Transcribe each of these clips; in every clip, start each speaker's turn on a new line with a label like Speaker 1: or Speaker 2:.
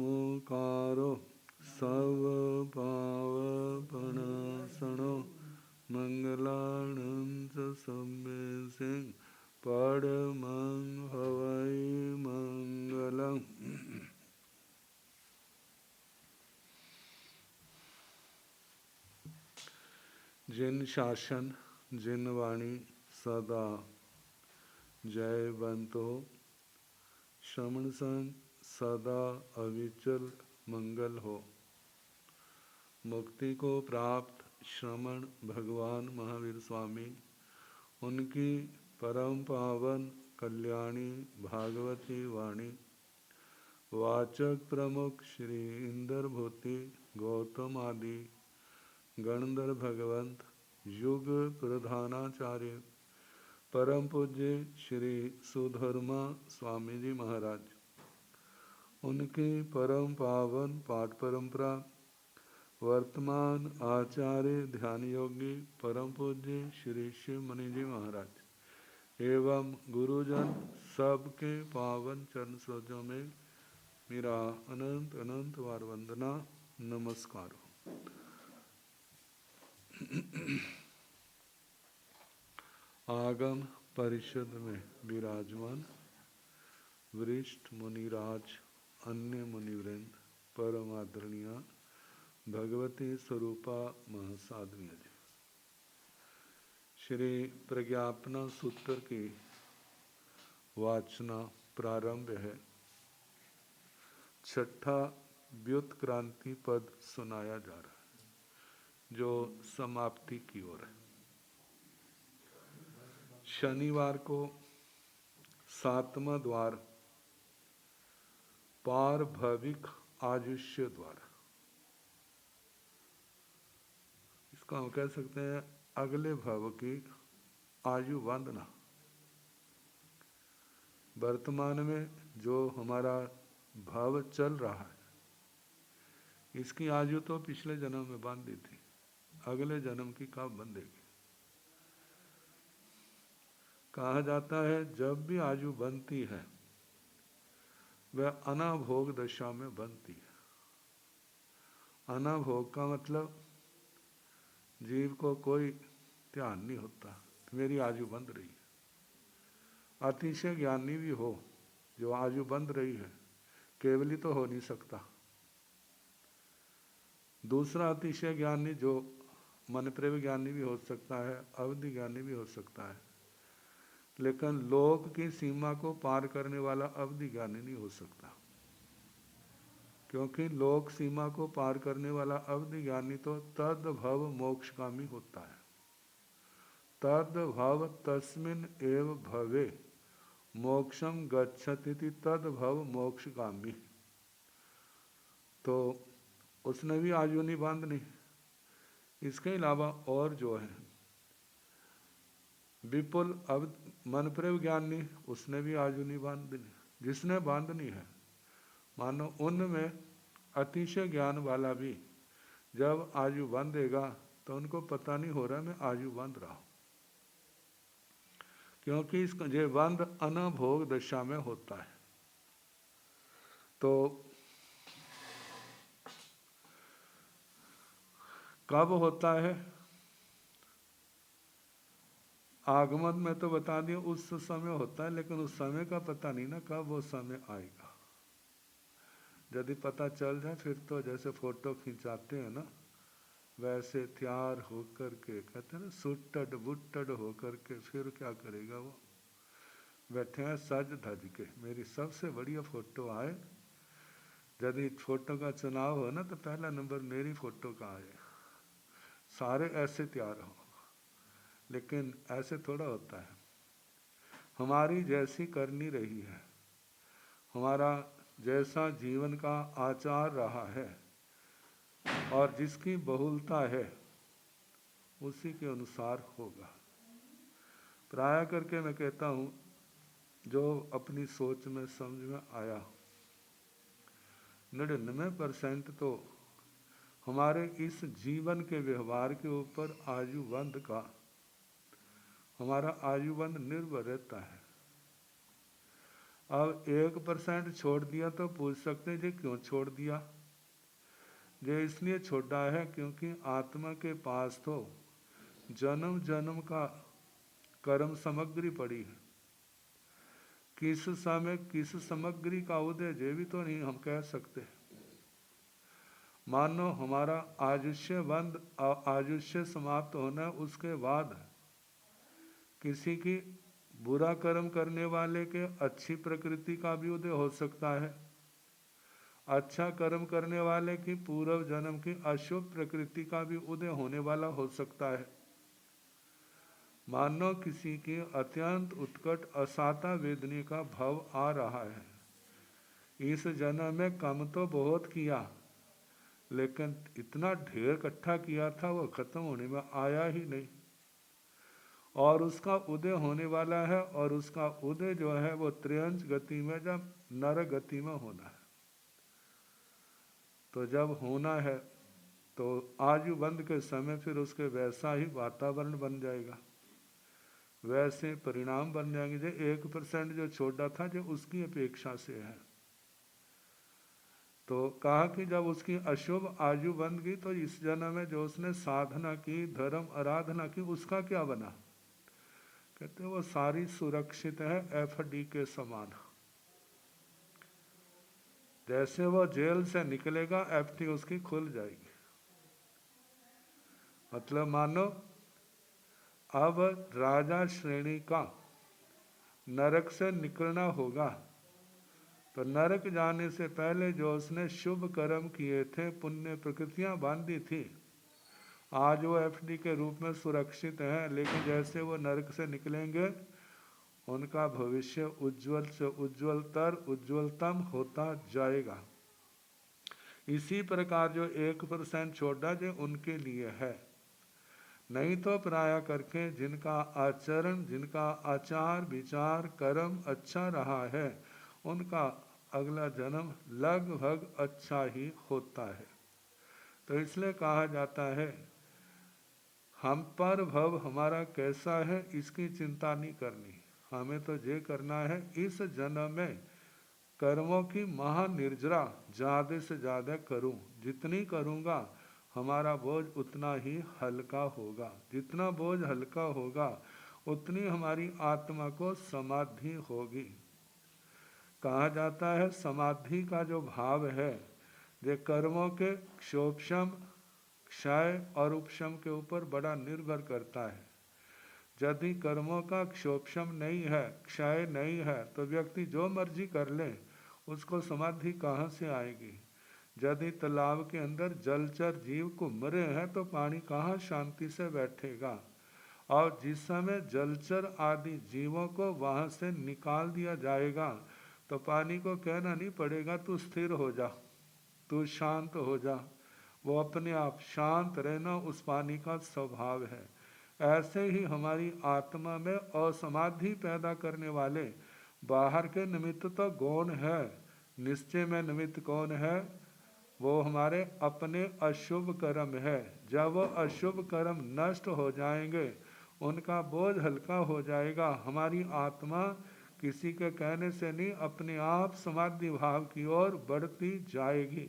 Speaker 1: ओंकारो सब पावपनासनो मंगलानंद सब्बे सिंह परमं हवै मंगलम्। जिन शासन जिन वाणी सदा जयवंतो श्रवण संग सदा अविचल मंगल हो। मुक्ति को प्राप्त श्रमण भगवान महावीर स्वामी, उनकी परम पावन कल्याणी भागवती वाणी वाचक प्रमुख श्री इंद्र भूति गौतम आदि गणधर भगवंत युग प्रधानाचार्य परम पूज्य श्री सुधर्मा स्वामी जी महाराज, उनकी परम पावन पाठ परंपरा वर्तमान आचार्य ध्यान योगी परम पूज्य श्री शिव मणि जी महाराज एवं गुरुजन सबके पावन चरण सरोजों में मेरा अनंत अनंत बार वंदना नमस्कार हो। आगम परिषद में विराजमान वरिष्ठ मुनिराज, अन्य मुनिवृंद, परम आदरणीय भगवती स्वरूपा महासाध्वी जी, श्री प्रज्ञापना सूत्र की वाचना प्रारंभ है। छठा व्युत्क्रांति पद सुनाया जा रहा है जो समाप्ति की ओर है। शनिवार को सातवां द्वार पारभविक आयुष्य द्वार, इसको हम कह सकते हैं अगले भव की आयु वंदना। वर्तमान में जो हमारा भव चल रहा है, इसकी आयु तो पिछले जन्म में बांधी थी, अगले जन्म की कब बंधेगी। कहा जाता है जब भी आयु बनती है वह अनाभोग दशा में बनती है। अनाभोग का मतलब जीव को कोई ध्यान नहीं होता, मेरी आयु बंध रही है। अतिशय ज्ञानी भी हो, जो आयु बंध रही है केवली तो हो नहीं सकता। दूसरा अतिशय ज्ञानी जो मन प्रेम ज्ञानी भी हो सकता है, अवधि ज्ञानी भी हो सकता है, लेकिन लोक की सीमा को पार करने वाला अवधि ज्ञानी नहीं हो सकता, क्योंकि लोक सीमा को पार करने वाला अवधि ज्ञानी तो तद भव मोक्षगामी होता है। तद भव तस्मिन् एव भवे मोक्षम गच्छति तद भव मोक्षगामी। तो उसने भी आयु नहीं बांधनी। इसके अलावा और जो है विपुल मन प्रेम ज्ञानी, उसने भी आयु नहीं बांधनी। जिसने बांधनी है, मानो उनमें अतिशय ज्ञान वाला भी जब आयु बांधेगा तो उनको पता नहीं हो रहा मैं आयु बांध रहा हूं, क्योंकि इसका ये बंध अनभोग दशा में होता है। तो कब होता है? आगमन में तो बता दिया उस समय होता है, लेकिन उस समय का पता नहीं ना कब वो समय आएगा। यदि पता चल जाए फिर तो जैसे फोटो खिंचाते हैं ना, वैसे तैयार होकर के, कहते हैं ना सुट्टड बुट्टड होकर के, फिर क्या करेगा वो, बैठे हैं सज धज के, मेरी सबसे बढ़िया फोटो आए। यदि फोटो का चुनाव हो ना तो पहला नंबर मेरी फोटो का आए, सारे ऐसे तैयार हो। लेकिन ऐसे थोड़ा होता है। हमारी जैसी करनी रही है, हमारा जैसा जीवन का आचार रहा है और जिसकी बहुलता है उसी के अनुसार होगा। प्राय करके मैं कहता हूँ जो अपनी सोच में समझ में आया, 99% तो हमारे इस जीवन के व्यवहार के ऊपर आयुबंध का, हमारा आयुबंध निर्भर रहता है। अब 1% छोड़ दिया तो पूछ सकते हैं जी क्यों छोड़ दिया। ये इसलिए छोड़ा है क्योंकि आत्मा के पास तो जन्म जन्म का कर्म सामग्री पड़ी है। किस समय किस सामग्री का उदय ये भी तो नहीं हम कह सकते। मानो हमारा आयुष्य बंद आयुष्य समाप्त होना उसके बाद किसी की बुरा कर्म करने वाले के अच्छी प्रकृति का भी उदय हो सकता है, अच्छा कर्म करने वाले की पूर्व जन्म की अशुभ प्रकृति का भी उदय होने वाला हो सकता है। मानो किसी की अत्यंत उत्कट असाता वेदनी का भाव आ रहा है, इस जन्म में कम तो बहुत किया लेकिन इतना ढेर इकट्ठा किया था वो खत्म होने में आया ही नहीं, और उसका उदय होने वाला है, और उसका उदय जो है वो त्रियंश गति में जब नर गति में होना है। तो जब होना है तो आयु बंद के समय फिर उसके वैसा ही वातावरण बन जाएगा, वैसे परिणाम बन जाएंगे। जो 1% जो छोटा था जो उसकी अपेक्षा से है। तो कहा कि जब उसकी अशुभ आयु बन गई तो इस जन्म में जो उसने साधना की, धर्म आराधना की, उसका क्या बना? कहते वो सारी सुरक्षित है एफडी के समान। जैसे वो जेल से निकलेगा एफडी उसकी खुल जाएगी। मतलब मानो अब राजा श्रेणी का नरक से निकलना होगा, तो नरक जाने से पहले जो उसने शुभ कर्म किए थे, पुण्य प्रकृतियां बांधी थी, आज वो एफडी के रूप में सुरक्षित हैं। लेकिन जैसे वो नरक से निकलेंगे उनका भविष्य उज्जवल से उज्जवलतर उज्जवलतम होता जाएगा। इसी प्रकार जो 1% छोड़ा जो उनके लिए है, नहीं तो प्राय करके जिनका आचरण, जिनका आचार विचार कर्म अच्छा रहा है, उनका अगला जन्म लगभग अच्छा ही होता है। तो इसलिए कहा जाता है हम पर भव हमारा कैसा है इसकी चिंता नहीं करनी, हमें तो ये करना है इस जन्म में कर्मों की महानिर्जरा ज़्यादा से ज़्यादा करूं, जितनी करूंगा हमारा बोझ उतना ही हल्का होगा, जितना बोझ हल्का होगा उतनी हमारी आत्मा को समाधि होगी। कहा जाता है समाधि का जो भाव है ये कर्मों के क्षोभशम क्षय और उपशम के ऊपर बड़ा निर्भर करता है। यदि कर्मों का क्षोभशम नहीं है, क्षय नहीं है, तो व्यक्ति जो मर्जी कर ले उसको समाधि कहाँ से आएगी। यदि तालाब के अंदर जलचर जीव घूम रहे हैं तो पानी कहाँ शांति से बैठेगा, और जिस समय जलचर आदि जीवों को वहाँ से निकाल दिया जाएगा तो पानी को कहना नहीं पड़ेगा तू स्थिर हो जा, तू शांत हो जा, वो अपने आप शांत रहना उस पानी का स्वभाव है। ऐसे ही हमारी आत्मा में असमाधि पैदा करने वाले बाहर के निमित्त तो गौण है, निश्चय में निमित्त कौन है? वो हमारे अपने अशुभ कर्म है। जब वो अशुभ कर्म नष्ट हो जाएंगे उनका बोझ हल्का हो जाएगा, हमारी आत्मा किसी के कहने से नहीं अपने आप समाधि भाव की ओर बढ़ती जाएगी।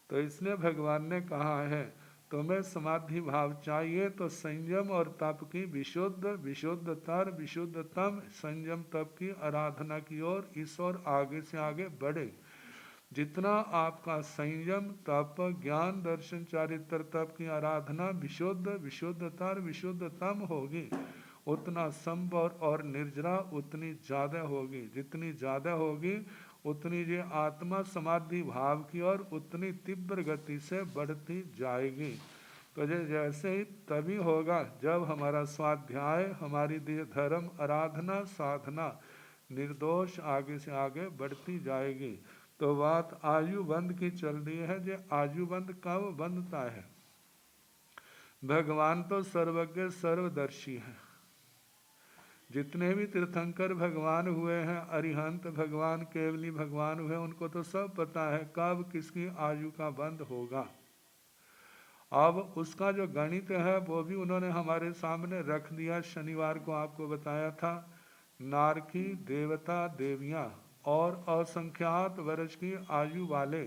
Speaker 1: तो इसलिए भगवान ने कहा है तुम्हें समाधि भाव चाहिए तो संयम और तप की विशुद्ध विशुद्धतर विशुद्धतम संयम तप की आराधना की ओर इस ओर आगे से आगे बढ़े। जितना आपका संयम तप ज्ञान दर्शन चारित्र तप की आराधना विशुद्ध विशुद्धतर विशुद्धतम होगी, उतना संवर और निर्जरा उतनी ज़्यादा होगी। जितनी ज़्यादा होगी उतनी ये आत्मा समाधि भाव की ओर उतनी तीव्र गति से बढ़ती जाएगी। तो ये जैसे ही तभी होगा जब हमारा स्वाध्याय, हमारी धर्म आराधना साधना निर्दोष आगे से आगे बढ़ती जाएगी। तो बात आयु बंद की चल रही है। जो आयु बंद कब बंधता है? भगवान तो सर्वज्ञ सर्वदर्शी है। जितने भी तीर्थंकर भगवान हुए हैं, अरिहंत भगवान, केवली भगवान हुए, उनको तो सब पता है कब किसकी आयु का बंद होगा। अब उसका जो गणित है वो भी उन्होंने हमारे सामने रख दिया। शनिवार को आपको बताया था नारकी, देवता, देवियाँ और असंख्यात वर्ष की आयु वाले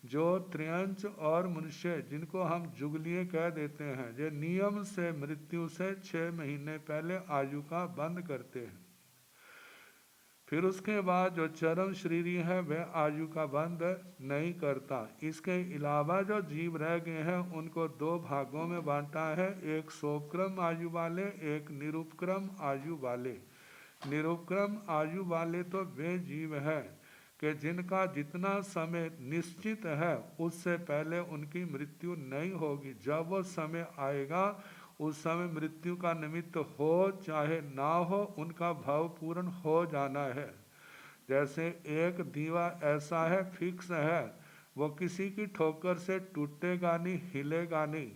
Speaker 1: जो त्रियंच और मनुष्य जिनको हम जुगलिए कह देते हैं, ये नियम से मृत्यु से 6 महीने पहले आयु का बंद करते हैं। फिर उसके बाद जो चरम शरीरी है वह आयु का बंद नहीं करता। इसके अलावा जो जीव रह गए हैं उनको 2 भागों में बांटा है, एक सोपक्रम आयु वाले, एक निरुपक्रम आयु वाले। निरुपक्रम आयु वाले तो वे जीव हैं कि जिनका जितना समय निश्चित है उससे पहले उनकी मृत्यु नहीं होगी। जब वो समय आएगा उस समय मृत्यु का निमित्त हो चाहे ना हो, उनका भाव पूर्ण हो जाना है। जैसे एक दीवा ऐसा है, फिक्स है, वो किसी की ठोकर से टूटेगा नहीं, हिलेगा नहीं।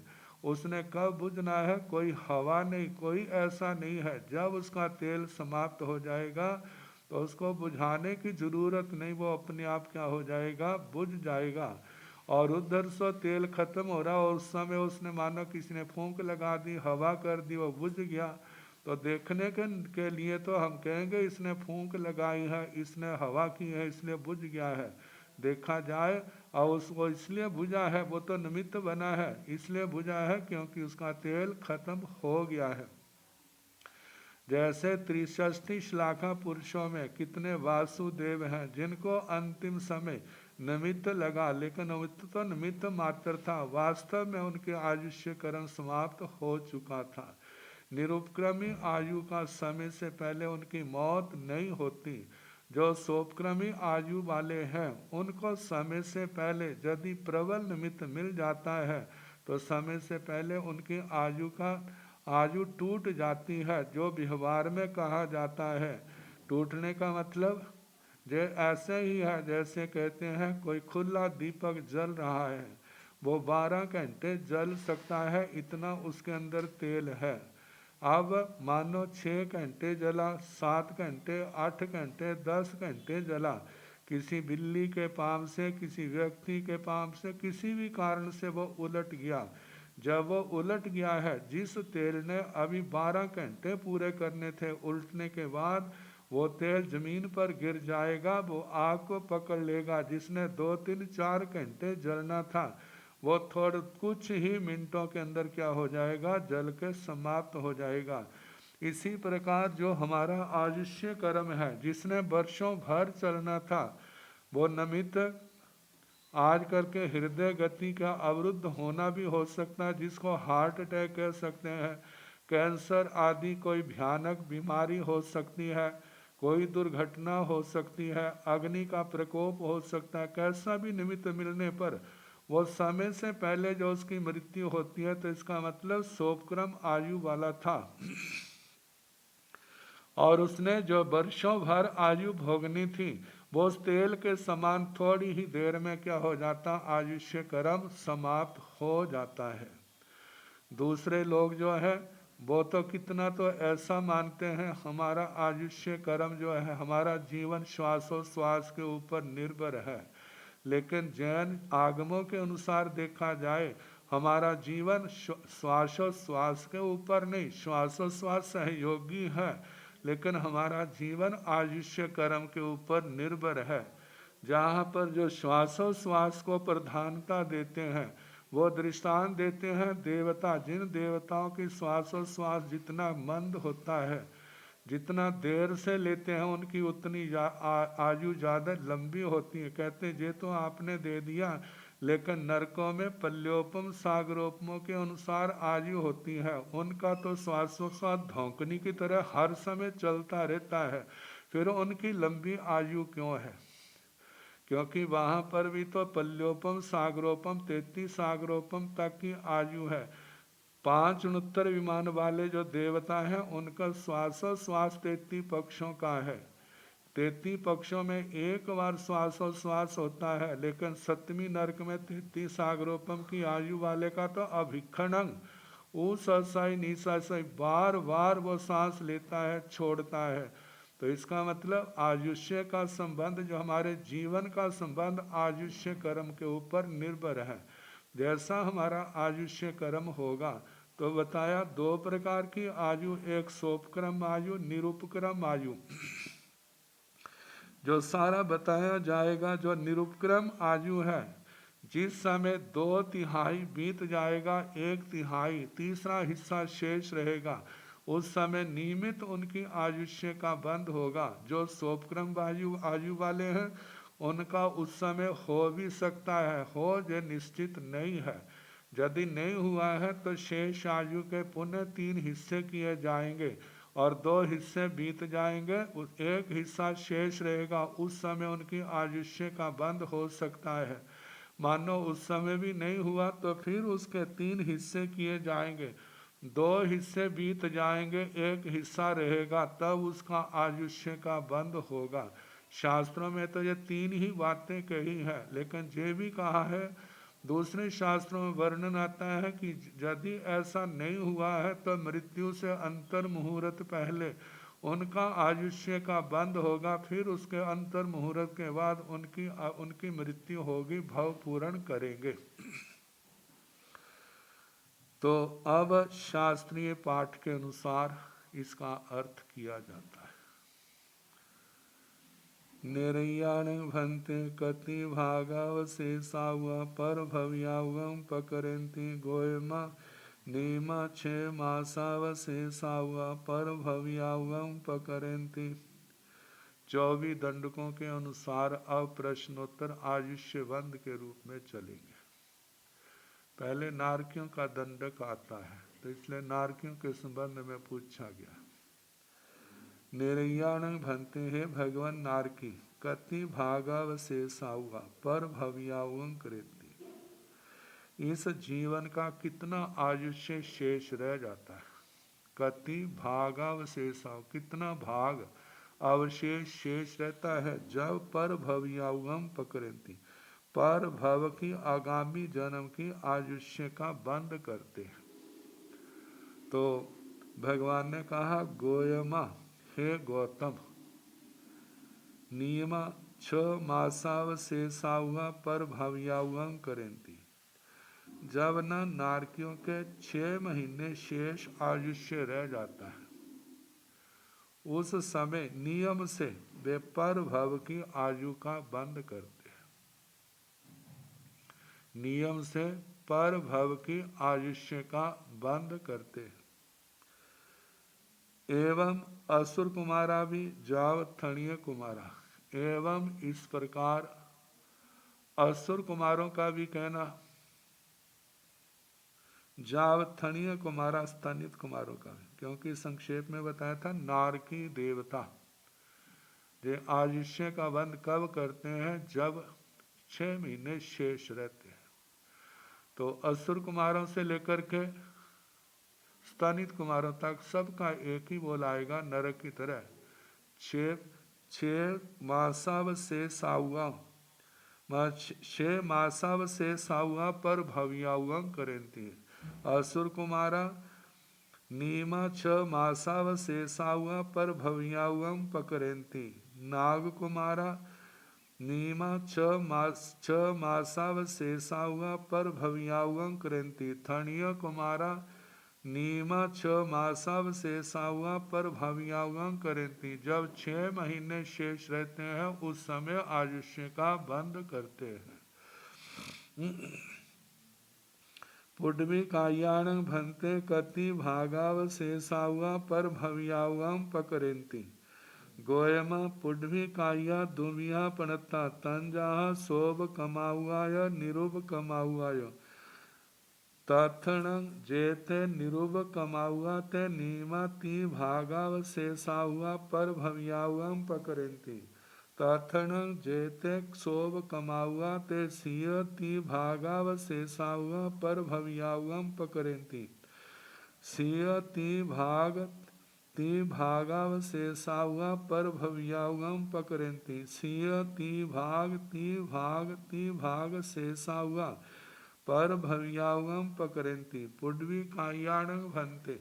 Speaker 1: उसने कब बुझना है? कोई हवा नहीं, कोई ऐसा नहीं है। जब उसका तेल समाप्त हो जाएगा तो उसको बुझाने की ज़रूरत नहीं, वो अपने आप क्या हो जाएगा? बुझ जाएगा। और उधर से तेल खत्म हो रहा और उस समय उसने मानो किसी ने फूंक लगा दी, हवा कर दी, वो बुझ गया। तो देखने के लिए तो हम कहेंगे इसने फूंक लगाई है, इसने हवा की है, इसलिए बुझ गया है। देखा जाए और उसको इसलिए बुझा है, वो तो निमित्त बना है, इसलिए बुझा है क्योंकि उसका तेल खत्म हो गया है। जैसे 63 श्लाघा पुरुषों में कितने वासुदेव हैं जिनको अंतिम समय निमित्त लगा, लेकिन निमित्त तो निमित्त मात्र था, वास्तव में उनके आयुष्य कर्म समाप्त हो चुका था। निरुपक्रमी आयु का समय से पहले उनकी मौत नहीं होती। जो सोपक्रमी आयु वाले हैं उनको समय से पहले यदि प्रबल निमित्त मिल जाता है तो समय से पहले उनकी आयु टूट जाती है। जो व्यवहार में कहा जाता है टूटने का मतलब जे ऐसे ही है जैसे कहते हैं कोई खुला दीपक जल रहा है, वो 12 घंटे जल सकता है, इतना उसके अंदर तेल है। अब मानो 6 घंटे जला, 7 घंटे, 8 घंटे, 10 घंटे जला, किसी बिल्ली के पाँव से, किसी व्यक्ति के पाँव से, किसी भी कारण से वो उलट गया। जब वो उलट गया है, जिस तेल ने अभी 12 घंटे पूरे करने थे, उल्टने के बाद वो तेल जमीन पर गिर जाएगा, वो आग को पकड़ लेगा। जिसने 2, 3, 4 घंटे जलना था वो थोड़े कुछ ही मिनटों के अंदर क्या हो जाएगा? जल के समाप्त हो जाएगा। इसी प्रकार जो हमारा आयुष्य कर्म है, जिसने वर्षों भर चलना था, वो निमित्त आज करके हृदय गति का अवरुद्ध होना भी हो सकता है, जिसको हार्ट अटैक कह सकते हैं, कैंसर आदि कोई भयानक बीमारी हो सकती है, कोई दुर्घटना हो सकती है, अग्नि का प्रकोप हो सकता है। कैसा भी निमित्त मिलने पर वो समय से पहले जो उसकी मृत्यु होती है, तो इसका मतलब सोपक्रम आयु वाला था और उसने जो वर्षों भर आयु भोगनी थी वो उस तेल के समान थोड़ी ही देर में क्या हो जाता? आयुष्य कर्म समाप्त हो जाता है। दूसरे लोग जो है वो तो कितना तो ऐसा मानते हैं हमारा आयुष्य कर्म जो है, हमारा जीवन श्वासोश्वास के ऊपर निर्भर है। लेकिन जैन आगमों के अनुसार देखा जाए हमारा जीवन श्वासोश्वास के ऊपर नहीं, श्वासोश्वास सहयोगी है, लेकिन हमारा जीवन आयुष्य कर्म के ऊपर निर्भर है। जहाँ पर जो श्वासोश्वास को प्रधानता देते हैं वो दृष्टांत देते हैं देवता। जिन देवताओं की श्वासोश्वास जितना मंद होता है, जितना देर से लेते हैं, उनकी उतनी आयु ज़्यादा लंबी होती है। कहते हैं ये तो आपने दे दिया, लेकिन नरकों में पल्योपम सागरोपमों के अनुसार आयु होती है। उनका तो श्वासोश्वास धौंकनी की तरह हर समय चलता रहता है, फिर उनकी लंबी आयु क्यों है? क्योंकि वहाँ पर भी तो पल्योपम सागरोपम 33 सागरोपम तक की आयु है। 5 उन्नतर विमान वाले जो देवता हैं उनका श्वासोश्वास 33 पक्षों का है। 33 पक्षों में एक बार श्वासोश्वास होता है, लेकिन 7वीं नरक में 33 सागरोपम की आयु वाले का तो अभिक्षणंग ऊसई निसई बार बार वो सांस लेता है, छोड़ता है। तो इसका मतलब आयुष्य का संबंध, जो हमारे जीवन का संबंध आयुष्य कर्म के ऊपर निर्भर है। जैसा हमारा आयुष्य कर्म होगा तो बताया दो प्रकार की आयु, एक सोपक्रम आयु, निरुपक्रम आयु। जो सारा बताया जाएगा जो निरुपक्रम आयु है, जिस समय 2/3 बीत जाएगा, 1/3 तीसरा हिस्सा शेष रहेगा, उस समय नियमित उनकी आयुष्य का बंद होगा। जो सोपक्रम आयु वाले हैं उनका उस समय हो भी सकता है, हो ये निश्चित नहीं है। यदि नहीं हुआ है तो शेष आयु के पुनः 3 हिस्से किए जाएंगे और 2 हिस्से बीत जाएंगे, एक हिस्सा शेष रहेगा, उस समय उनकी आयुष्य का बंद हो सकता है। मानो उस समय भी नहीं हुआ तो फिर उसके 3 हिस्से किए जाएंगे, 2 हिस्से बीत जाएंगे, एक हिस्सा रहेगा, तब उसका आयुष्य का बंद होगा। शास्त्रों में तो ये 3 ही बातें कही है, लेकिन ये भी कहा है, दूसरे शास्त्रों में वर्णन आता है कि यदि ऐसा नहीं हुआ है तो मृत्यु से अंतर मुहूर्त पहले उनका आयुष्य का बंद होगा, फिर उसके अंतर मुहूर्त के बाद उनकी मृत्यु होगी, भव पूर्ण करेंगे। तो अब शास्त्रीय पाठ के अनुसार इसका अर्थ किया जाता है। निरय्याण भंते कति भागावशेषाव पर भव्यावम पकरन्ति गोयमा नीमा 6 मासावशेषाव पर भव्यावम पकरन्ति। 24 दंडकों के अनुसार अब प्रश्नोत्तर आयुष्य बंद के रूप में चलेंगे। पहले नारकियों का दंडक आता है, तो इसलिए नारकियों के संबंध में पूछा गया। निरय्याण भंते है भगवान नारकी कति भागावशेषाउआ पर भव्यावं कृति। इस जीवन का कितना आयुष्य शेष रह जाता है। कति भागावशेषाउ, कितना भाग अवशेष शेष रहता है जब पर भव्यावम पकड़ती, पर भव की आगामी जन्म की आयुष्य का बंद करते हैं। तो भगवान ने कहा गोयमा, हे गौतम, नियमा 6 मासावशेषाउआ पर भव्यावं करेंती। जब न नारकियों के 6 महीने शेष आयुष्य रह जाता है, उस समय नियम से वे पर भव की आयु का बंद करते हैं। नियम से पर भव की आयुष्य का बंद करते हैं। एवं असुर कुमारा भी जावथणीय कुमारा, एवं इस प्रकार असुर कुमारों का भी कहना, जावथणीय कुमारा स्तनित कुमारों का भी, क्योंकि संक्षेप में बताया था नारकी देवता ये आयुष्य का बंद कब करते हैं, जब 6 महीने शेष रहते हैं। तो असुर कुमारों से लेकर के स्तनित कुमारों तक सबका एक ही बोल आएगा, नरक की तरह। 6 मासावशेषाउआ, 6 मासावशेषाउआ पर भव्यावं करेंती। असुर कुमारा नीमा 6 मासावशेषाउआ पर भव्यावं पकरेंती। नाग कुमारा नीमा 6 मासावशेषाउआ पर भव्यावं करेंती। थणीय कुमारा नीमा 6 मासावशेषाउआ पर भव्यावं करेंती। जब 6 महीने शेष रहते हैं उस समय आयुष्य का बंद करते हैं। पुड्वी कायाण भंते कति भागावशेषाउआ पर भव्यावं पकरेंती। गोयम पुड्वी काया दुमिया पणता तंजा शोभ कमाउआय निरुब कमाउआय। तथण जेते निरुब कमाउआ ते नीमा 3 भागावशेषाउआ पर भव्यावं पकरेंती। तथण जेते शोभ कमाउआ ते सिय 3 भागावशेषाउआ पर भव्यावं पकरेंती। सिय 3 भागावशेषाउआ पर भव्यावं पकरेंती। सिय 3 भाग शेषाउआ पर भव्यावं पकरेंती। पुड्वी कायाण भंते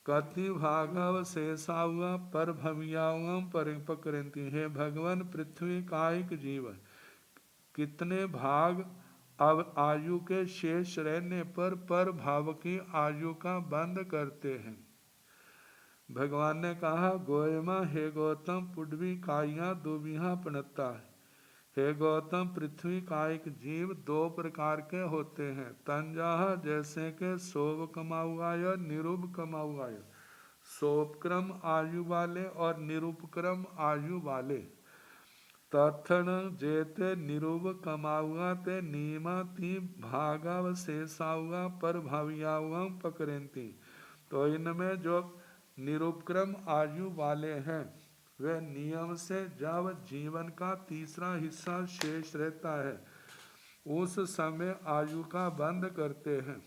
Speaker 1: कति भागावशेषाउआ पर भव्यावं पकरेंती। हे भगवान, पृथ्वी कायिक जीव कितने भाग अब आयु के शेष रहने पर भाव की आयु का बंद करते हैं। भगवान ने कहा, गोयमा हे गौतम पुडवी काइया दुबिहा पनता है। हे गौतम, पृथ्वी कायिक जीव दो प्रकार के होते हैं। तंजाह जैसे के सोव कमाउआय निरुप कमाउआय, सोपक्रम आयु वाले और निरुपक्रम आयु वाले। तथन जेते निरुप कमाउआ ते नीमा ती भागावशेषाउआ पर भावियाउआ पकड़ती। तो इनमें जो निरुपक्रम आयु वाले हैं वे नियम से जब जीवन का तीसरा हिस्सा शेष रहता है उस समय आयु का बंद करते हैं।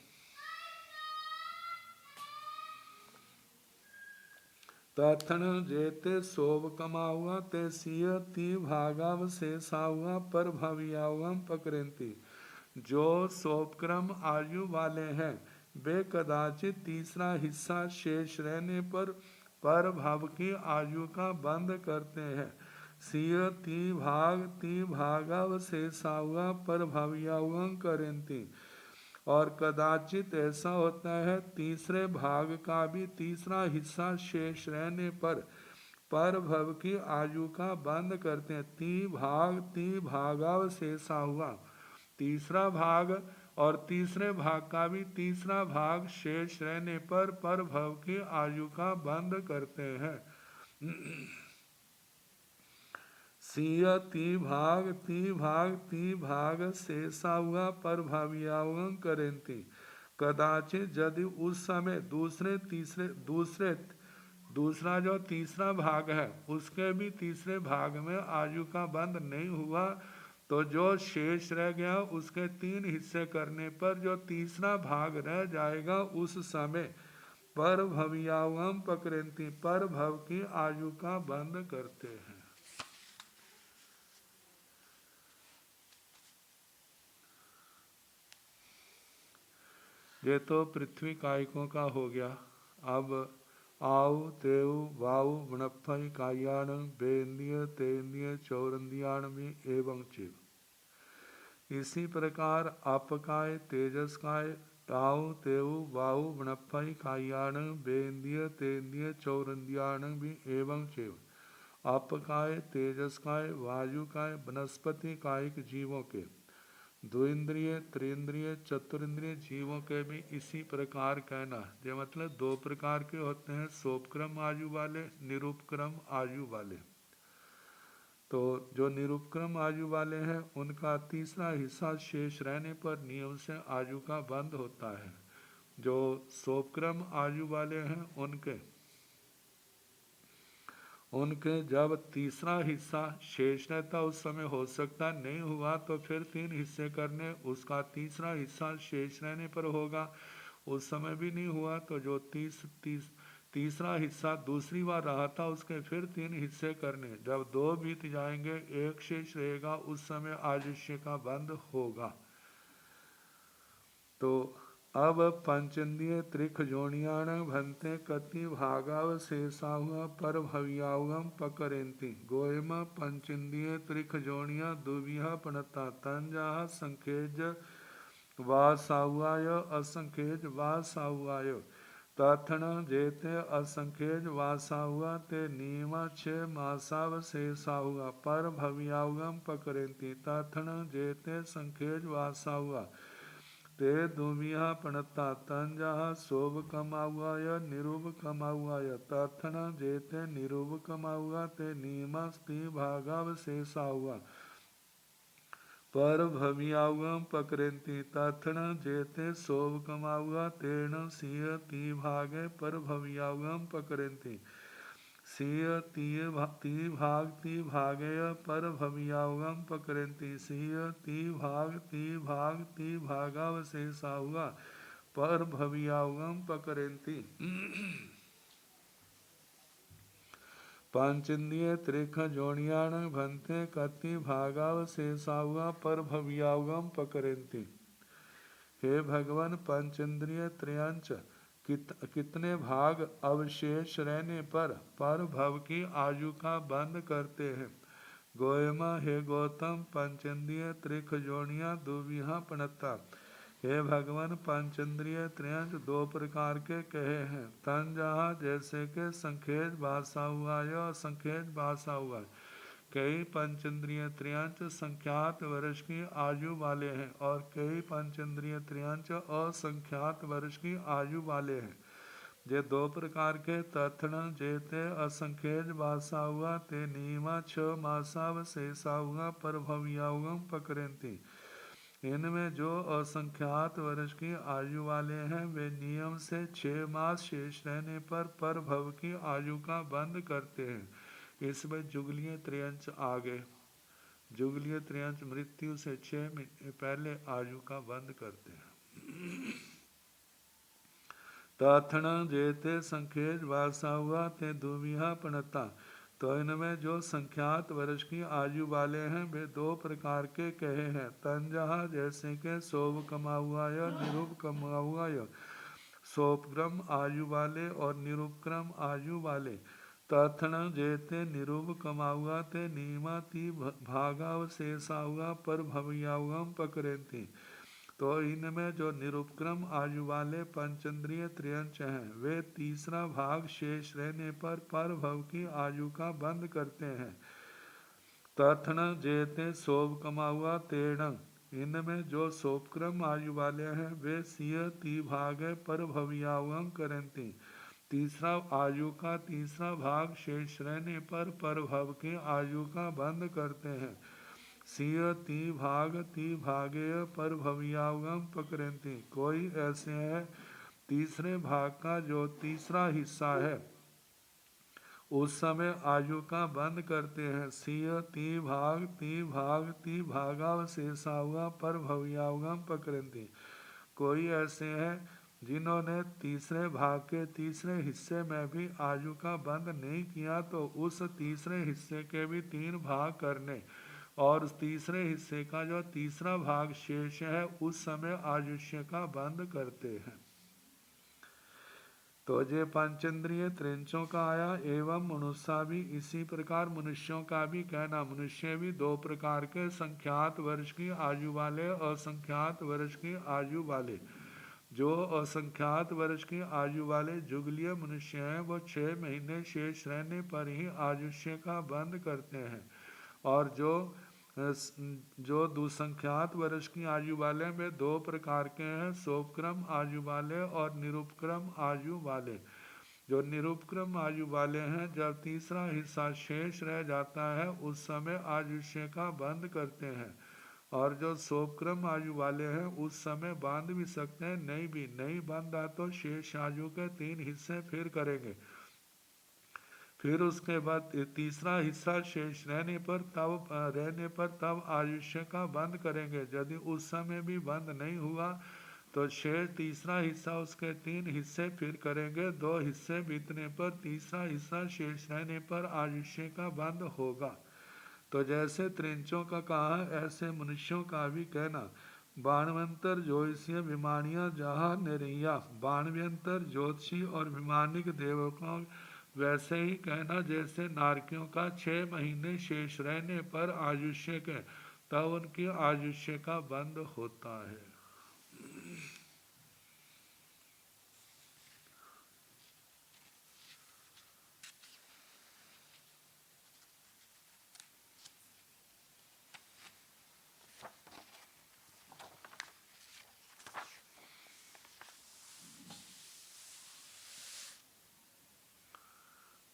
Speaker 1: तथन जेते सोव कमाउआ ते सिय ती भागावशेषाउआ पर भवियाउआ पकड़ती। जो सोपक्रम आयु वाले हैं वे कदाचित तीसरा हिस्सा शेष रहने पर भाव की आयु का बंद करते हैं। सिय ती भागावशेषाउआ पर भवियाउआ करेंती। और कदाचित ऐसा होता है तीसरे भाग का भी तीसरा हिस्सा शेष रहने पर भव की आयु का बंद करते हैं। ती भागावशेषा हुआ तीसरा भाग और तीसरे भाग का भी तीसरा भाग शेष रहने पर भव की आयु का बंद करते हैं। सिय ती भाग शेषा हुआ पर भावियाउआ करेंती। कदाचित यदि उस समय दूसरा जो तीसरा भाग है उसके भी तीसरे भाग में आयु का बंद नहीं हुआ तो जो शेष रह गया उसके 3 हिस्से करने पर जो तीसरा भाग रह जाएगा उस समय पर भवियाउम पकड़ती पर भव की आयु का बंद करते हैं। ये तो पृथ्वी कायिकों का हो गया। अब आउ तेव वाउ वनफई कायाण बेन्द्रिय तेन्द्रिय चौरंदियाण में एवं चिव। इसी प्रकार अपकाय तेजसकाय ताउ तेव वाउ वनफई कायाण बेन्द्रिय तेन्द्रिय चौरंदियाण में एवं चिव। अपकाय तेजसकाय वायुकाय वनस्पति कायिक जीवों के द्विंद्रिय त्रिंद्रिय चतुरिंद्रिय जीवों के भी इसी प्रकार कहना। ये मतलब 2 प्रकार के होते हैं, सोपक्रम आयु वाले निरुपक्रम आयु वाले। तो जो निरुपक्रम आयु वाले हैं उनका तीसरा हिस्सा शेष रहने पर नियम से आयु का बंद होता है। जो सोपक्रम आयु वाले हैं उनके जब तीसरा हिस्सा शेष रहता उस समय हो सकता नहीं हुआ तो फिर 3 हिस्से करने उसका तीसरा हिस्सा शेष रहने पर होगा। उस समय भी नहीं हुआ तो जो तीसरा हिस्सा दूसरी बार रहा था उसके फिर 3 हिस्से करने। जब 2 बीत जाएंगे 1 शेष रहेगा उस समय आयुष्य का बंद होगा। तो अब पंचेन्द्रिय त्रिख जोनियाण भंते कति भागावशेषाहुआ पर भवियाउम पकरेंती। गोयम पंचेन्द्रिय त्रिख जोनिया दुविहा पनता तंजा संखेज वासाहुआय असंखेज वासाहुआय। तथन जेते असंखेज वासाहुआ ते नीमा 6 मासावशेषाहुआ पर भवियाउम पकरेंती। तथन जेते संखेज वासाहुआ ते दुमिया पणता तंजा शोभ कमाउआय निरुभ कमाउआय। तथन जेते निरुभ कमाउआ ते नीमा स्ती भागावशेषाहुआ पर भवियाउम पकरेंती। तथन जेते शोभ कमाउआ तेन सिय ती भागे पर भवियाउम पकरेंती। सिय ती भागय पर भवियाउम पकरेंती। सिय ती भागावशेषाहुआ पर भवियाउम पकरेंती। पंचेन्द्रिय त्रिख जोनियाण भंते कति भागावशेषाहुआ पर भवियाउम पकरेंती। हे भगवान, पंचेन्द्रिय त्रयंच कितने भाग अवशेष रहने पर भव की आयु का बंद करते हैं। गोयमा हे गौतम पंचेंद्रिय त्रिख जोनिया दुविहा पणता। हे भगवान पंचेंद्रिय त्रियंच दो प्रकार के कहे हैं। तन जहाँ जैसे के संखेज भाषा हुआ या असंखेज भाषा हुआ। कई पंचेंद्रिय त्रियंच संख्यात वर्ष की आयु वाले हैं और कई पंचेंद्रिय त्रियंच असंख्यात वर्ष की आयु वाले हैं। जे दो प्रकार के तथन जेते असंख्यज भाषा हुआ ते नीमा छ मासावशेषा हुआ पर भव्याउगम पकड़ती। इनमें जो असंख्यात वर्ष की आयु वाले हैं वे नियम से 6 मास शेष रहने पर भव की आयु का बंद करते हैं। इसमें जुगलीय त्रियंच आ गए। जुगलीय त्रियंच मृत्यु से 6 महीने पहले आयु का बंद करते हैं। तथण जेते संखेज भाषा हुआ ते दुविहा पणता। तो इनमें जो संख्यात वर्ष की आयु वाले हैं वे दो प्रकार के कहे हैं। तंजहा जैसे के सोभ कमा हुआ या निरूप कमा हुआ या सोपक्रम आयु वाले और निरूपक्रम आयु वाले। तथण जेते निरूप कमा हुआ ते नीमाति भागावशेषा हुआ पर भव्याउगम पकड़ती। तो इनमें जो निरुपक्रम आयु वाले पंचेंद्रिय त्रियंच हैं वे तीसरा भाग शेष रहने पर भव की आयु का बंद करते हैं। तथन जेते शोभ कमा हुआ तेण। इनमें जो शोभक्रम आयु वाले हैं वे सिय ती भाग पर भव्यावम करती। तीसरा आयु का तीसरा भाग शेष रहने पर भव की आयु का बंद करते हैं। सिय ती भागे पर भव्यावगम पकड़ती। कोई ऐसे है तीसरे भाग का जो तीसरा हिस्सा है उस समय आयु का बंद करते हैं। सिय ती भागावशेषा हुआ पर भव्यावगम पकड़ती। कोई ऐसे हैं जिन्होंने तीसरे भाग के तीसरे हिस्से में भी आयु का बंद नहीं किया तो उस तीसरे हिस्से के भी 3 भाग करने और उस तीसरे हिस्से का जो तीसरा भाग शेष है उस समय आयुष्य का बंद करते हैं। तो ये पंचेंद्रिय त्रिंचों का आया। एवं मनुष्य भी इसी प्रकार मनुष्यों का भी कहना। मनुष्य भी दो प्रकार के संख्यात वर्ष की आयु वाले असंख्यात वर्ष की आयु वाले। जो असंख्यात वर्ष की आयु वाले जुगलीय मनुष्य हैं वो 6 महीने शेष रहने पर ही आयुष्य का बंद करते हैं और जो दुसंख्यात वर्ष की आयु वाले में 2 प्रकार के हैं। शोभक्रम आयु वाले और निरूपक्रम आयु वाले। जो निरूपक्रम आयु वाले हैं जब तीसरा हिस्सा शेष रह जाता है उस समय आयुष्य का बंद करते हैं और जो शोभक्रम आयु वाले हैं उस समय बांध भी सकते हैं नहीं बांधा तो शेष आयु के 3 हिस्से फिर करेंगे। फिर उसके बाद तीसरा हिस्सा शेष रहने पर तब आयुष्य का बंद करेंगे। यदि उस समय भी बंद नहीं हुआ तो शेष तीसरा हिस्सा उसके 3 हिस्से फिर करेंगे। 2 हिस्से बीतने पर तीसरा हिस्सा शेष रहने पर आयुष्य का बंद होगा। तो जैसे त्रिंचों का कहा ऐसे मनुष्यों का भी कहना। बाणवंतर ज्योतिषीय विमानिया जहाँ निरैया। बाणव्यंतर ज्योतिषी और विमानिक देवकों वैसे ही कहना जैसे नारकियों का 6 महीने शेष रहने पर आयुष्य के तब उनकी आयुष्य का बंद होता है।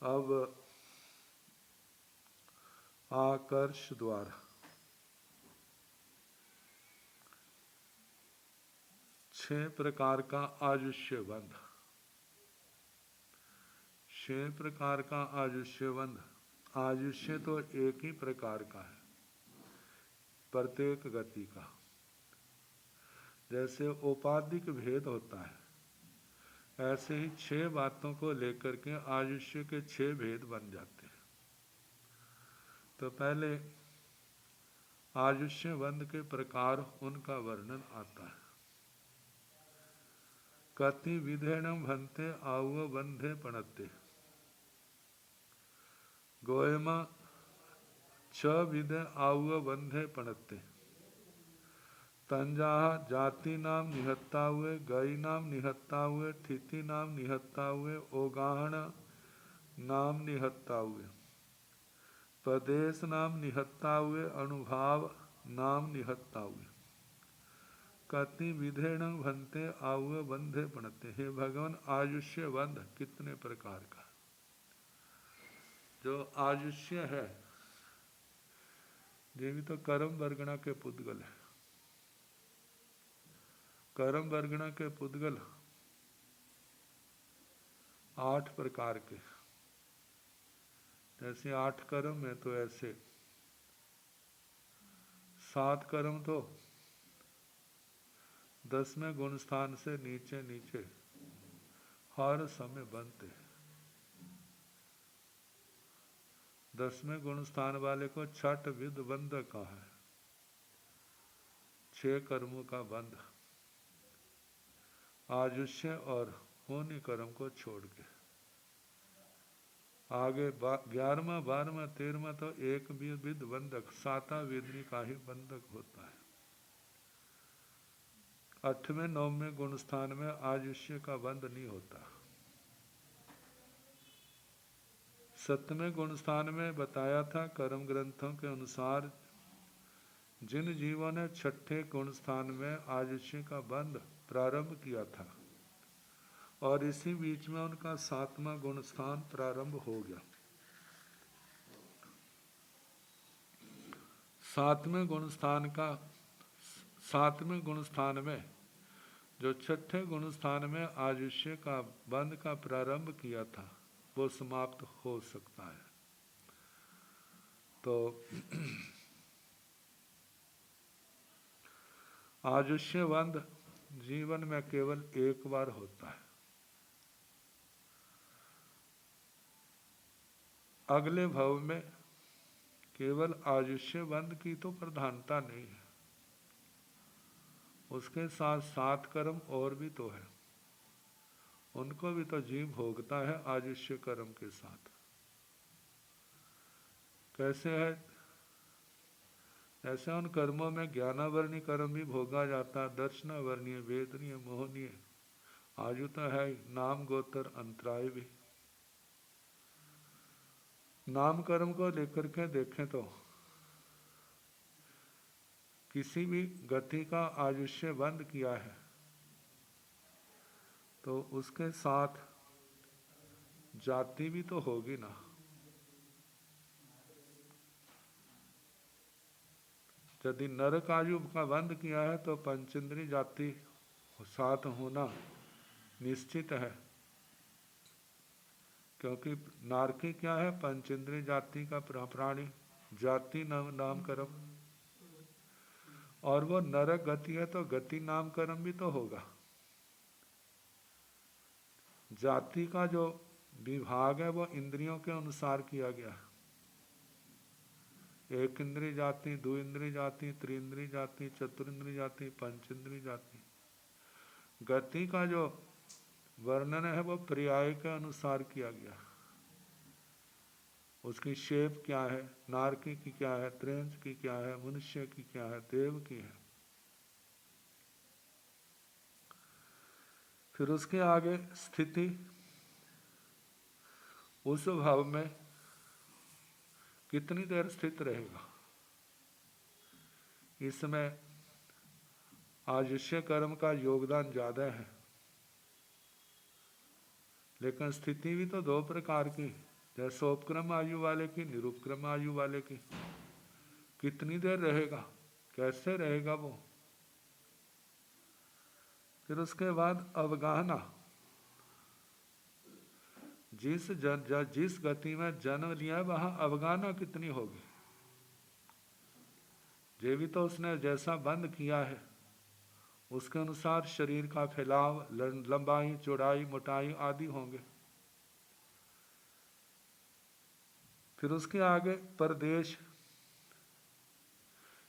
Speaker 1: अब आकर्ष द्वारा 6 प्रकार का आयुष्य बंध। 6 प्रकार का आयुष्य बंध। आयुष्य तो एक ही प्रकार का है प्रत्येक गति का। जैसे उपाधिक भेद होता है ऐसे ही 6 बातों को लेकर के आयुष्य के 6 भेद बन जाते हैं। तो पहले आयुष्य बंध के प्रकार उनका वर्णन आता है। कति विधेयम भन्ते आव बंधे पणते। गोयमा छ विधे आउअ बंधे पणते। तंजाह जाति नाम निहत्ता हुए, गई नाम निहत्ता हुए, थिति नाम निहत्ता हुए, ओगाहण नाम निहत्ता हुए, प्रदेश नाम निहत्ता हुए, अनुभव नाम निहत्ता हुए। कति विधेण भंते आउअ बंधे पणते। हे भगवान, आयुष्य बंध कितने प्रकार का। जो आयुष्य है देवी तो कर्म वर्गणा के पुद्गल है। कर्म वर्गणा के पुद्गल 8 प्रकार के, जैसे 8 कर्म है तो ऐसे 7 कर्म तो 10वें गुण स्थान से नीचे नीचे हर समय बनते। 10वें गुण स्थान वाले को छठ विध बंध का है, 6 कर्मों का बंध, आयुष्य और होनी कर्म को छोड़ के। आगे 11वां 12वां 13वां तो एक भी विध बंधक, 7वां वेदनी का ही बंधक होता है। 8वें 9वें गुण स्थान में आयुष्य का बंध नहीं होता। 7वें गुण स्थान में बताया था कर्म ग्रंथों के अनुसार जिन जीवों ने 6ठे गुण स्थान में आयुष्य का बंध प्रारंभ किया था और इसी बीच में उनका 7वां गुण स्थान प्रारंभ हो गया। 7वें गुण स्थान में जो 6ठे गुण स्थान में आयुष्य का बंध का प्रारंभ किया था वो समाप्त हो सकता है। तो आयुष्य बंध जीवन में केवल एक बार होता है। अगले भव में केवल आयुष्य बंध की तो प्रधानता नहीं है, उसके साथ 7 कर्म और भी तो है, उनको भी तो जीव भोगता है आयुष्य कर्म के साथ। कैसे है? ऐसे उन कर्मों में ज्ञानावर्णीय कर्म भी भोगा जाता, दर्शनावर्णीय, वेदनीय, मोहनीय, आयु तो है, नाम गोत्र अंतराय भी। नाम कर्म को लेकर के देखें तो किसी भी गति का आयुष्य बंद किया है तो उसके साथ जाति भी तो होगी ना। यदि नरक आयु का बंद किया है तो पंचेंद्रिय जाति साथ होना निश्चित है, क्योंकि नारकी क्या है? पंचेंद्रिय जाति का प्राणी, जाति नाम कर्म, और वो नरक गति है तो गति नाम कर्म भी तो होगा। जाति का जो विभाग है वो इंद्रियों के अनुसार किया गया है। एक इंद्रिय जाति, 2 इंद्रिय जाति, 3 इंद्रिय जाति, 4 इंद्रिय जाति, 5 इंद्रिय जाति। गति का जो वर्णन है वो पर्याय के अनुसार किया गया। उसकी शेप क्या है, नारकी की क्या है, त्रेंच की क्या है, मनुष्य की क्या है, देव की है। फिर उसके आगे स्थिति, उस भाव में कितनी देर स्थित रहेगा। इसमें आयुष्य कर्म का योगदान ज्यादा है, लेकिन स्थिति भी तो 2 प्रकार की, जैसे उपक्रम आयु वाले की, निरुपक्रम आयु वाले की। कितनी देर रहेगा, कैसे रहेगा वो। फिर उसके बाद अवगाहना, जिस गति में जन्म लिया वहां अवगाहना कितनी होगी। ये भी तो उसने जैसा बंद किया है उसके अनुसार शरीर का फैलाव, लंबाई, चौड़ाई, मोटाई आदि होंगे। फिर उसके आगे परदेश,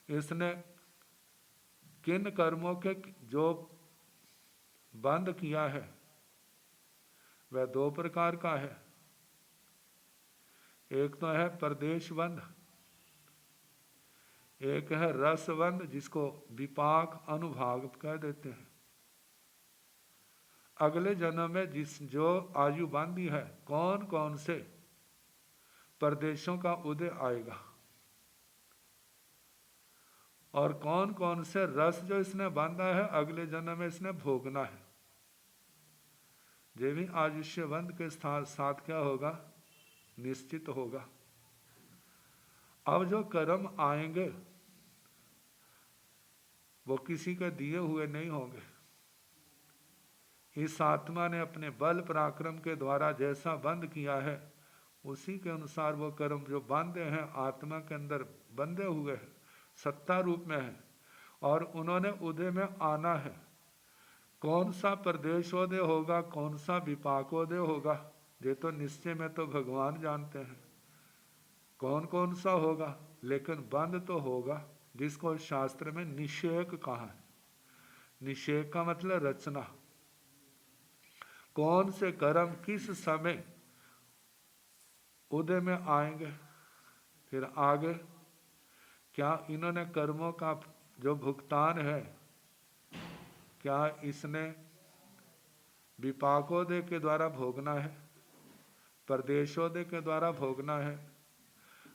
Speaker 1: इसने किन कर्मों के जो बंद किया है वह 2 प्रकार का है। एक तो है परदेश बंध, एक है रसबंध, जिसको विपाक अनुभाग कह देते हैं। अगले जन्म में जो आयु बांधी है, कौन कौन से प्रदेशों का उदय आएगा और कौन कौन से रस जो इसने बांधा है अगले जन्म में इसने भोगना है, ये भी आयुष्यबंध के साथ क्या होगा, निश्चित होगा। अब जो कर्म आएंगे वो किसी के दिए हुए नहीं होंगे। इस आत्मा ने अपने बल पराक्रम के द्वारा जैसा बंध किया है उसी के अनुसार वो कर्म जो बांधे हैं आत्मा के अंदर बंधे हुए हैं, सत्ता रूप में है, और उन्होंने उदय में आना है। कौन सा प्रदेशोदय होगा, कौन सा विपाकोदय होगा, ये तो निश्चय में तो भगवान जानते हैं कौन कौन सा होगा, लेकिन बंध तो होगा, जिसको शास्त्र में निषेक कहा है। निषेक का मतलब रचना, कौन से कर्म किस समय उदय में आएंगे, फिर आगे क्या इन्होंने कर्मों का जो भुगतान है क्या इसने विपाकोदय के द्वारा भोगना है, प्रदेशोदय के द्वारा भोगना है,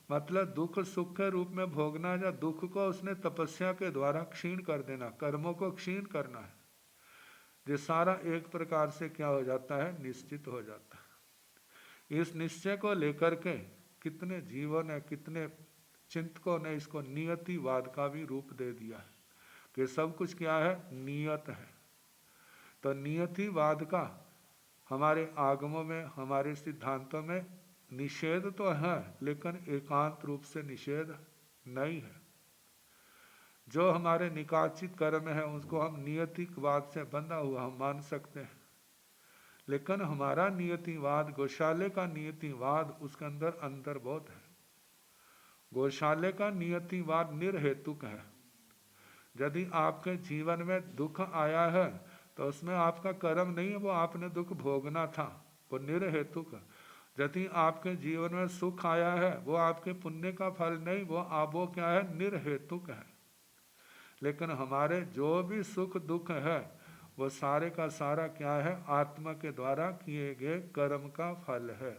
Speaker 1: मतलब दुख सुख के रूप में भोगना है, या दुख को उसने तपस्या के द्वारा क्षीण कर देना, कर्मों को क्षीण करना है। ये सारा एक प्रकार से क्या हो जाता है, निश्चित हो जाता है। इस निश्चय को लेकर के कितने जीवन है, कितने चिंतकों ने इसको नियतिवाद का भी रूप दे दिया है कि सब कुछ क्या है, नियत है। तो नियतिवाद का हमारे आगमों में, हमारे सिद्धांतों में निषेध तो है, लेकिन एकांत रूप से निषेध नहीं है। जो हमारे निकाचित कर्म है उसको हम नियतिवाद से बंधा हुआ हम मान सकते हैं, लेकिन हमारा नियतिवाद, गौशाले का नियतिवाद, उसके अंदर अंतर बहुत है। गौशाले का नियतिवाद निर्हेतुक है। यदि आपके जीवन में दुख आया है तो उसमें आपका कर्म नहीं है, वो आपने दुख भोगना था, वो निर्हेतुक है। यदि आपके जीवन में सुख आया है वो आपके पुण्य का फल नहीं, वो क्या है, निर्हेतुक है। लेकिन हमारे जो भी सुख दुख है वो सारे का सारा क्या है, आत्मा के द्वारा किए गए कर्म का फल है।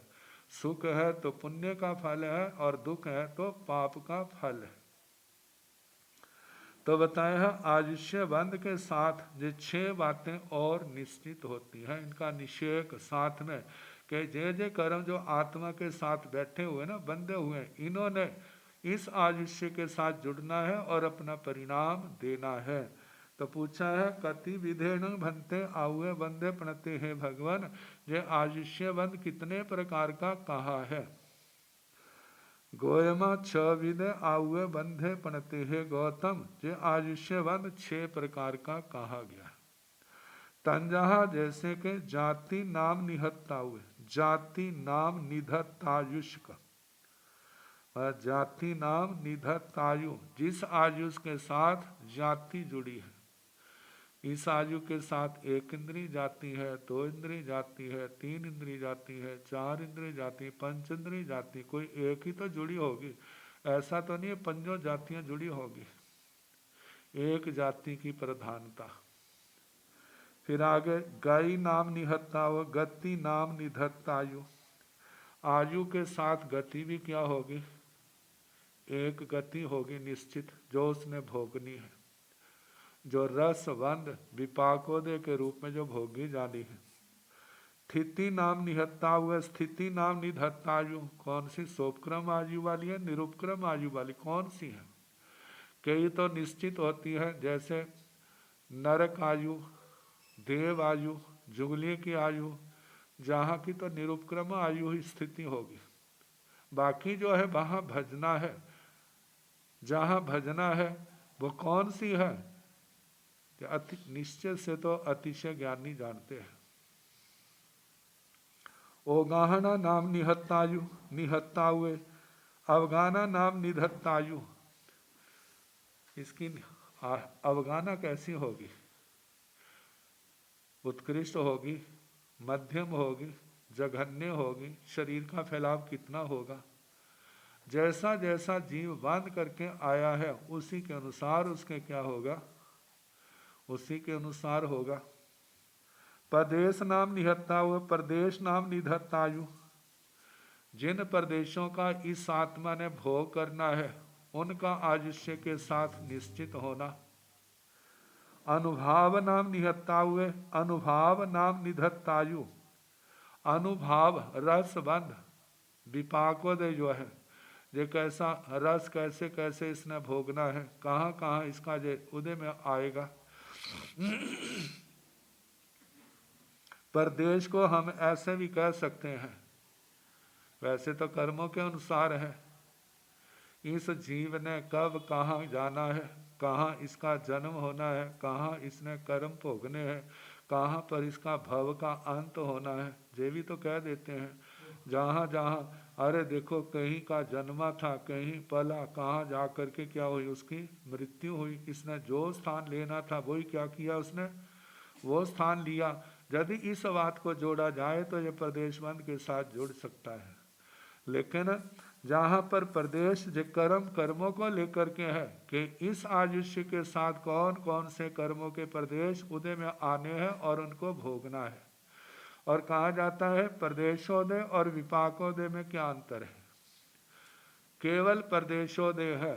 Speaker 1: सुख है तो पुण्य का फल है और दुख है तो पाप का फल है। तो बताया है आयुष्य बंध के साथ ये 6 बातें और निश्चित होती हैं, इनका निषेक साथ में कि जे कर्म जो आत्मा के साथ बैठे हुए ना, बंधे हुए, इन्होंने इस आयुष्य के साथ जुड़ना है और अपना परिणाम देना है। तो पूछा है कति विधेन बनते आउे बंधे प्रणते हैं भगवान, ये आयुष्य बंध कितने प्रकार का कहा है। गोयमा 6 विधे आउे बंधे प्रणते है गौतम, ये आयुष्य बंध 6 प्रकार का कहा गया। तंजहा जैसे के जाति नाम निहत्ता हुए, जाति नाम निधत्तायुष का, जाति नाम निधत्त आयु, जिस आयुष के साथ जाति जुड़ी है, इस आयु के साथ 1 इंद्री जाती है, 2 इंद्री जाती है, 3 इंद्री जाती है, 4 इंद्री जाती, 5 इंद्री जाती, कोई एक ही तो जुड़ी होगी, ऐसा तो नहीं है 5 जातियां जुड़ी होगी, एक जाति की प्रधानता। फिर आगे गई नाम निहत्ता व गति नाम निधत्त आयु, आयु के साथ गति भी क्या होगी, एक गति होगी निश्चित, जो उसने भोगनी है, जो रसबंध विपाकोदय के रूप में जो भोगी जानी है। स्थिति नाम निहत्ता हुआ, स्थिति नाम निधत्तायु, कौन सी, सोपक्रम आयु वाली है, निरुपक्रम आयु वाली, कौन सी है। कई तो निश्चित होती है, जैसे नरक आयु, देव आयु, जुगली की आयु, जहाँ की तो निरुपक्रम आयु ही स्थिति होगी। बाकी जो है वहाँ भजना है, जहाँ भजना है वो कौन सी है, अति निश्चय से तो अतिशय ज्ञानी जानते हैं। ओगाहना नाम निहत्तायु, निहत्ता हुए, अवगाना नाम निधत्तायु, इसकी अवगाना कैसी होगी, उत्कृष्ट होगी, मध्यम होगी, जघन्य होगी, शरीर का फैलाव कितना होगा, जैसा जैसा जीव बांध करके आया है उसी के अनुसार उसके क्या होगा, उसी के अनुसार होगा। प्रदेश नाम निहत्ता हुआ, प्रदेश नाम निधत्तायु, जिन प्रदेशों का इस आत्मा ने भोग करना है उनका आयुष्य के साथ निश्चित होना। अनुभाव नाम निहत्ता हुए, अनुभाव नाम निधत्तायु, अनुभाव रसबंध विपाकोदय जो है, ये कैसा रस कैसे कैसे इसने भोगना है, कहाँ कहाँ इसका ये उदय में आएगा। परदेश को हम ऐसे भी कह सकते हैं, वैसे तो कर्मों के अनुसार है। इस जीव ने कब कहाँ जाना है, कहाँ इसका जन्म होना है, कहाँ इसने कर्म भोगने हैं, कहाँ पर इसका भव का अंत होना है, ये भी तो कह देते हैं। जहाँ जहाँ अरे देखो कहीं का जन्मा था, कहीं पला, कहाँ जा कर के क्या हुई, उसकी मृत्यु हुई। इसने जो स्थान लेना था वही क्या किया, उसने वो स्थान लिया। यदि इस बात को जोड़ा जाए तो ये प्रदेशबंध के साथ जुड़ सकता है। लेकिन जहाँ पर प्रदेश जो कर्मों को लेकर के है कि इस आयुष्य के साथ कौन कौन से कर्मों के प्रदेश उदय में आने हैं और उनको भोगना है। और कहा जाता है प्रदेशोदय और विपाकोदय में क्या अंतर है। केवल प्रदेशोदय है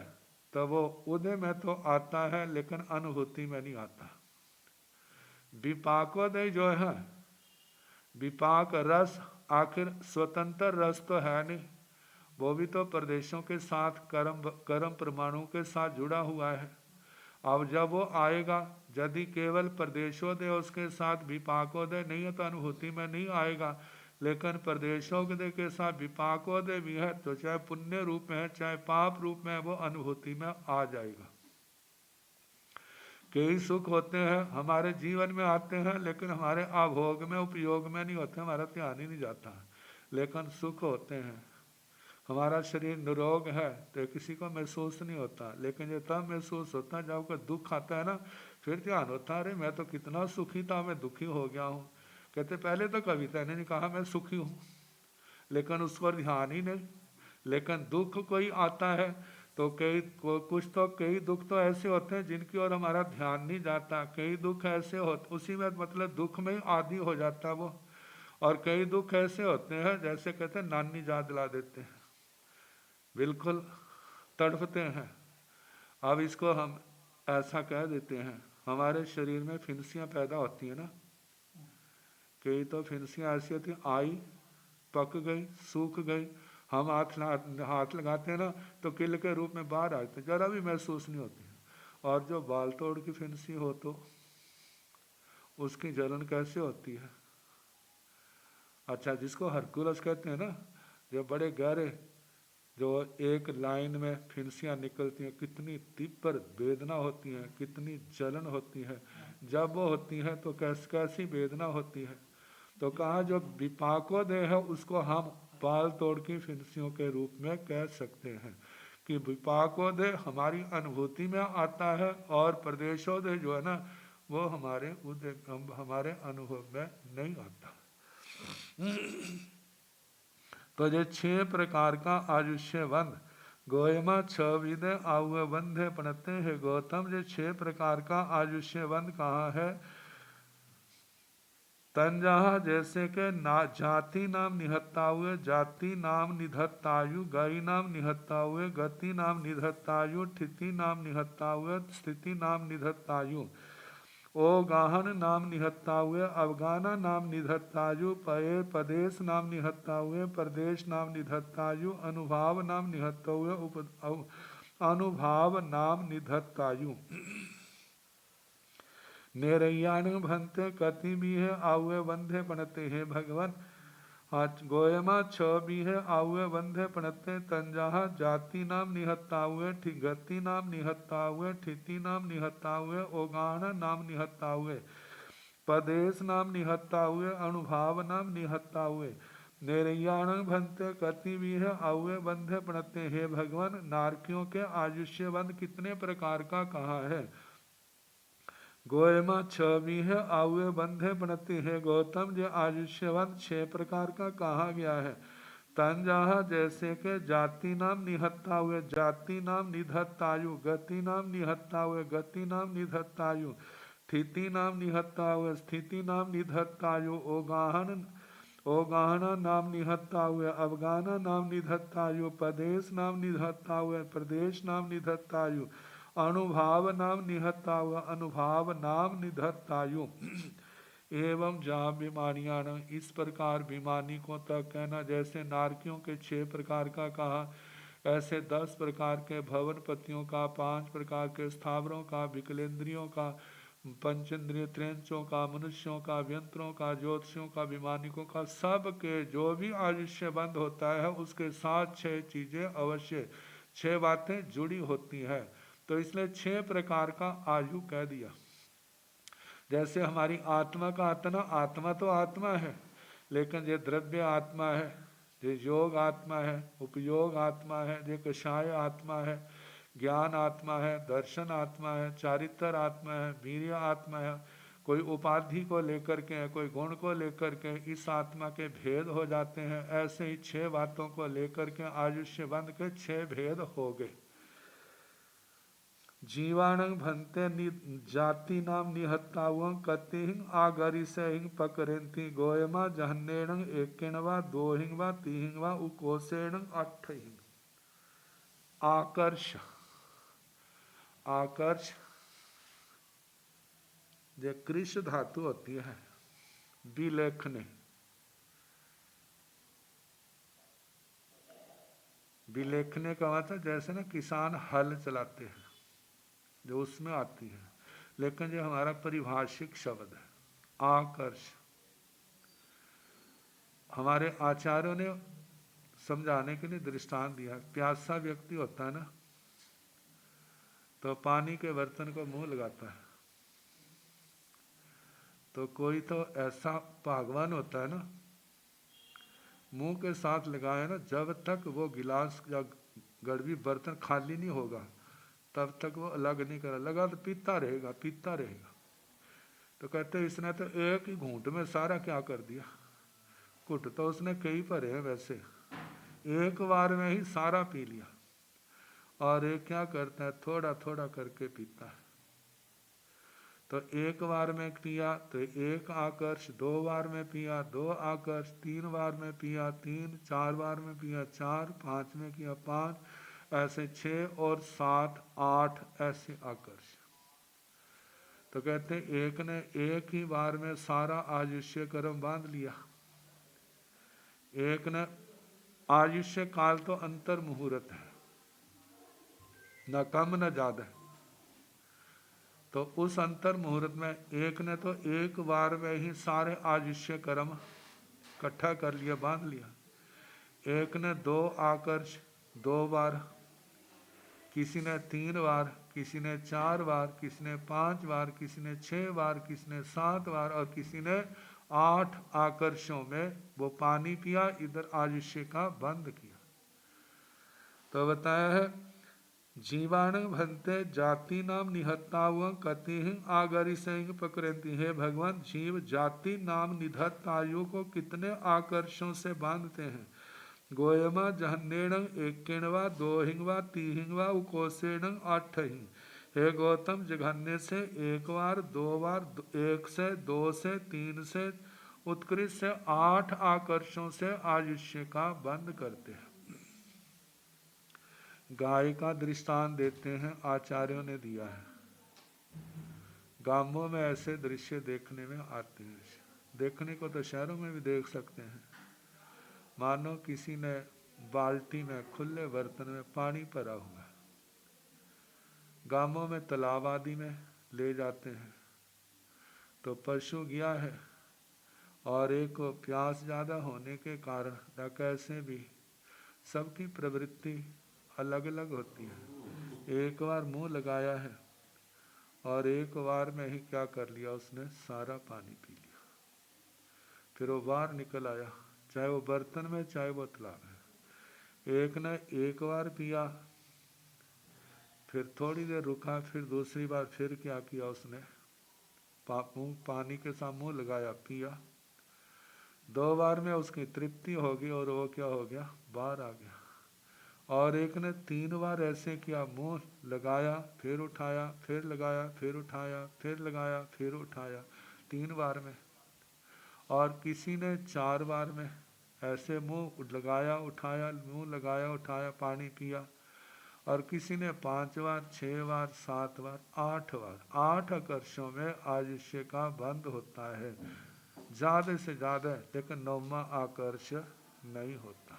Speaker 1: तो वो उदय में तो आता है लेकिन अनुभूति में नहीं आता। विपाकोदय जो है, विपाक रस आखिर स्वतंत्र रस तो है नहीं, वो भी तो प्रदेशों के साथ कर्म प्रमाणों के साथ जुड़ा हुआ है। अब जब वो आएगा, यदि केवल प्रदेशोदय उसके साथ विपाकोदय नहीं है तो अनुभूति में नहीं आएगा। लेकिन प्रदेशोदय के साथ विपाकोदय भी है तो चाहे पुण्य रूप में है चाहे पाप रूप में है, वो अनुभूति में आ जाएगा। कई सुख होते हैं हमारे जीवन में आते हैं लेकिन हमारे आभोग में उपयोग में नहीं होते, हमारा ध्यान ही नहीं जाता। लेकिन सुख होते हैं, हमारा शरीर निरोग है तो किसी को महसूस नहीं होता, लेकिन ये तब महसूस होता है जब कोई दुख आता है ना, फिर ध्यान होता है अरे मैं तो कितना सुखी था, मैं दुखी हो गया हूँ। कहते पहले तो कविता ने नहीं कहा मैं सुखी हूँ, लेकिन उस पर ध्यान ही नहीं। लेकिन दुख कोई आता है तो कई दुख तो ऐसे होते हैं जिनकी ओर हमारा ध्यान नहीं जाता। कई दुख ऐसे होते उसी में मतलब दुख में ही आदि हो जाता वो। और कई दुख ऐसे होते हैं जैसे कहते हैं नानी याद दिला देते हैं, बिल्कुल तड़पते हैं। अब इसको हम ऐसा कह देते हैं, हमारे शरीर में फिंसियाँ पैदा होती हैं ना, कई तो फिंसियाँ ऐसी होती हैं आई पक गई सूख गई, हम हाथ लगाते हैं ना तो किल के रूप में बाहर आते, जरा भी महसूस नहीं होती। और जो बाल तोड़ की फिंसी हो तो उसकी जलन कैसे होती है। अच्छा, जिसको हरकुलस कहते हैं ना, जो बड़े गहरे जो एक लाइन में फिंसियाँ निकलती हैं, कितनी तीव्र वेदना होती है, कितनी जलन होती है। जब वो होती है तो कैसी वेदना होती है। तो कहा जो विपाकोदय है उसको हम बाल तोड़ की फिंसियों के रूप में कह सकते हैं कि विपाकोदय हमारी अनुभूति में आता है और प्रदेशोदय जो है ना वो हमारे अनुभव में नहीं आता। तो ये 6 प्रकार का आयुष्य बंध गोयमा 6 विदे आउे बंधे पणते है गौतम। ये 6 प्रकार का आयुष्य बंध कहाँ है। तंजहा जैसे के जाति नाम निहत्ता हुए, जाति नाम निधत्तायु, गई नाम निहत्ता हुए, गति नाम निधत्तायु, ठिति नाम निहत्ता हुए, स्थिति नाम निधत्तायु, ओ गाहन नाम निहत्ता हुए, अवगाना नाम निधत्तायु, पये प्रदेश नाम निहत्ता हुए, प्रदेश नाम निधत्तायु, अनुभाव नाम निहत्ता हुए, अनुभाव नाम निधत्तायु। नेरैयाण भंते कति भी है आउे बंधे पणते है भगवान। गोयमा 6 भी है आउे बंधे पणते तंजहा जाति नाम निहत्ता हुए, गति नाम निहत्ता हुए, ठिति नाम निहत्ता हुए, ओगाण नाम निहत्ता हुए, प्रदेश नाम निहत्ता हुए, अनुभव नाम निहत्ता हुए। नेरैयाण भंते कति भी है आउे बंधे पणते है भगवान। नारकियों के आयुष्य बंध कितने प्रकार का कहा है। गोयमा 6 भी है आउे बंधे बनती है गौतम। जो आयुष्यवंत 6 प्रकार का कहा गया है। तन जहाँ जैसे के जाति नाम निहत्ता हुए जाति नाम निधत्तायु, गति नाम निहत्ता हुए गति नाम निधत्तायु, स्थिति नाम निहत्ता हुए स्थिति नाम निधत्तायु, ओगाहना नाम निहत्ता हुए अवगाना नाम निधत्तायु, प्रदेश नाम निधत्ता हुए प्रदेश नाम निधत्तायु, अनुभव नाम निहत्ता हुआ अनुभव नाम निधत्तायु। एवं जहाँ बीमारियां न, इस प्रकार बीमारी को तक कहना, जैसे नारकियों के 6 प्रकार का कहा, ऐसे 10 प्रकार के भवनपतियों का, 5 प्रकार के स्थावरों का, विकलेंद्रियों का, पंचेंद्रिय त्रेंचों का, मनुष्यों का, व्यंत्रों का, ज्योतिषियों का, विमानिकों का, सब के जो भी आयुष्य बंद होता है उसके साथ 6 चीजें अवश्य 6 बातें जुड़ी होती है। तो इसलिए 6 प्रकार का आयु कह दिया। जैसे हमारी आत्मा का आत्मा, आत्मा तो आत्मा है, लेकिन ये द्रव्य आत्मा है, ये योग आत्मा है, उपयोग आत्मा है, ये कषाय आत्मा है, ज्ञान आत्मा है, दर्शन आत्मा है, चारित्र आत्मा है, वीर्य आत्मा है। कोई उपाधि को लेकर के, कोई गुण को लेकर के इस आत्मा के भेद हो जाते हैं। ऐसे ही 6 बातों को लेकर के आयुष्य बंध के 6 भेद हो गए। जीवाणं भंते जाति नाम निहत्तावं कतिहिं आगरिसहिं पकरेंति गोयमा जहन्नेणं एकेणवा दोहिंवा तीहिंवा उकोसेणं अट्ठहिं। आकर्ष, आकर्ष जो कृष धातु होती है, विलेखने, विलेखने का मतलब जैसे ना किसान हल चलाते हैं, जो उसमें आती है, लेकिन जो हमारा परिभाषिक शब्द है आकर्ष। हमारे आचार्यों ने समझाने के लिए दृष्टांत दिया। प्यासा व्यक्ति होता है ना, तो पानी के बर्तन को मुंह लगाता है, तो कोई तो ऐसा भगवान होता है ना, मुंह के साथ लगाए ना, जब तक वो गिलास या गड़बी बर्तन खाली नहीं होगा तब तक वो अलग नहीं करा, लगा तो पीता रहेगा पीता रहेगा। तो कहते इसने तो एक ही घूंट में सारा क्या कर दिया। घुट तो उसने कई भरे हैं, वैसे एक बार में ही सारा पी लिया। और एक क्या करता है, थोड़ा थोड़ा करके पीता है। तो एक बार में पिया तो 1 आकर्ष, 2 बार में पिया 2 आकर्ष, 3 बार में पिया 3, 4 बार में पिया 4, 5 में किया 5, ऐसे 6 और 7 8 ऐसे आकर्ष। तो कहते एक ने एक ही बार में सारा आयुष्य कर्म बांध लिया। एक ने आयुष्य काल तो अंतर मुहूर्त है, न कम न ज्यादा। तो उस अंतर मुहूर्त में एक ने तो एक बार में ही सारे आयुष्य कर्म इकट्ठा कर लिया, बांध लिया। एक ने 2 आकर्ष 2 बार, किसी ने 3 बार, किसी ने 4 बार, किसी ने 5 बार, किसी ने 6 बार, किसी ने 7 बार और किसी ने 8 आकर्षों में वो पानी पिया, इधर आयुष्य का बंद किया। तो बताया है जीवाण भंते जाति नाम निहत्ताव कति आगरी सिंह पकड़ती। हे भगवान, जीव जाति नाम निधत्त आयु को कितने आकर्षों से बांधते हैं। गोयमा जहन्नेणं एकेणवा दोहिंगवा तीहिंगवा उकोसेणं आठहिं। हे गौतम, जघन्य से 1 बार 2 बार 1 से 2 से 3 से उत्कृष्ट से 8 आकर्षों से आयुष्य का बंद करते हैं। गाय का दृष्टांत देते हैं, आचार्यों ने दिया है। गांवों में ऐसे दृश्य देखने में आते हैं, देखने को तो शहरों में भी देख सकते हैं। मानो किसी ने बाल्टी में खुले बर्तन में पानी भरा हुआ है, गांवों में तालाब आदि में ले जाते हैं, तो पशु गया है और एक को प्यास ज़्यादा होने के कारण या कैसे भी सबकी प्रवृत्ति अलग अलग होती है। एक बार मुंह लगाया है और एक बार में ही क्या कर लिया, उसने सारा पानी पी लिया। फिर वो बाहर निकल आया, चाहे वो बर्तन में चाहे वो तालाब में। एक ने 1 बार पिया, फिर थोड़ी देर रुका, फिर दूसरी बार फिर क्या किया, उसने पानी के साथ मुंह लगाया, पिया। 2 बार में उसकी तृप्ति होगी और वो क्या हो गया, बाहर आ गया। और एक ने 3 बार ऐसे किया, मुंह लगाया फिर उठाया, फिर लगाया फिर उठाया, फिर लगाया फिर उठाया, 3 बार में। और किसी ने 4 बार में ऐसे मुंह लगाया उठाया, मुंह लगाया उठाया, पानी पिया। और किसी ने 5 बार, 6 बार, 7 बार, 8 बार। 8 आकर्षों में आयुष्य का बंद होता है, ज्यादा से ज्यादा, लेकिन 9वां आकर्ष नहीं होता।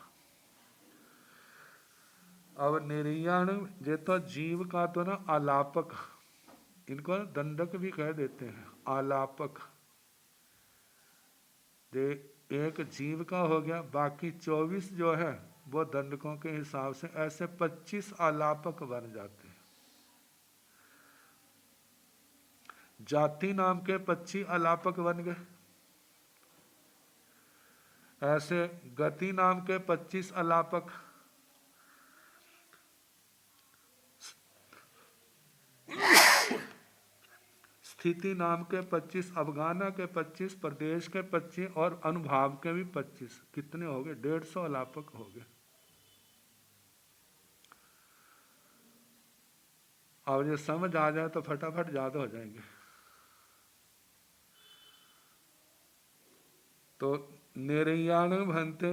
Speaker 1: अब निर्याण, ये तो जीव का तो ना आलापक, इनको दंडक भी कह देते हैं, आलापक। ये एक जीव का हो गया, बाकी 24 जो है वो दंडकों के हिसाब से ऐसे 25 आलापक बन जाते हैं। जाति नाम के 25 आलापक बन गए, ऐसे गति नाम के 25 आलापक, स्थिति नाम के 25, अफगाना के 25, प्रदेश के 25 और अनुभाव के भी 25। कितने हो गए, 150 अलापक हो गए। और ये समझ आ जाए तो फटाफट याद हो जाएंगे। तो निर्याण भंते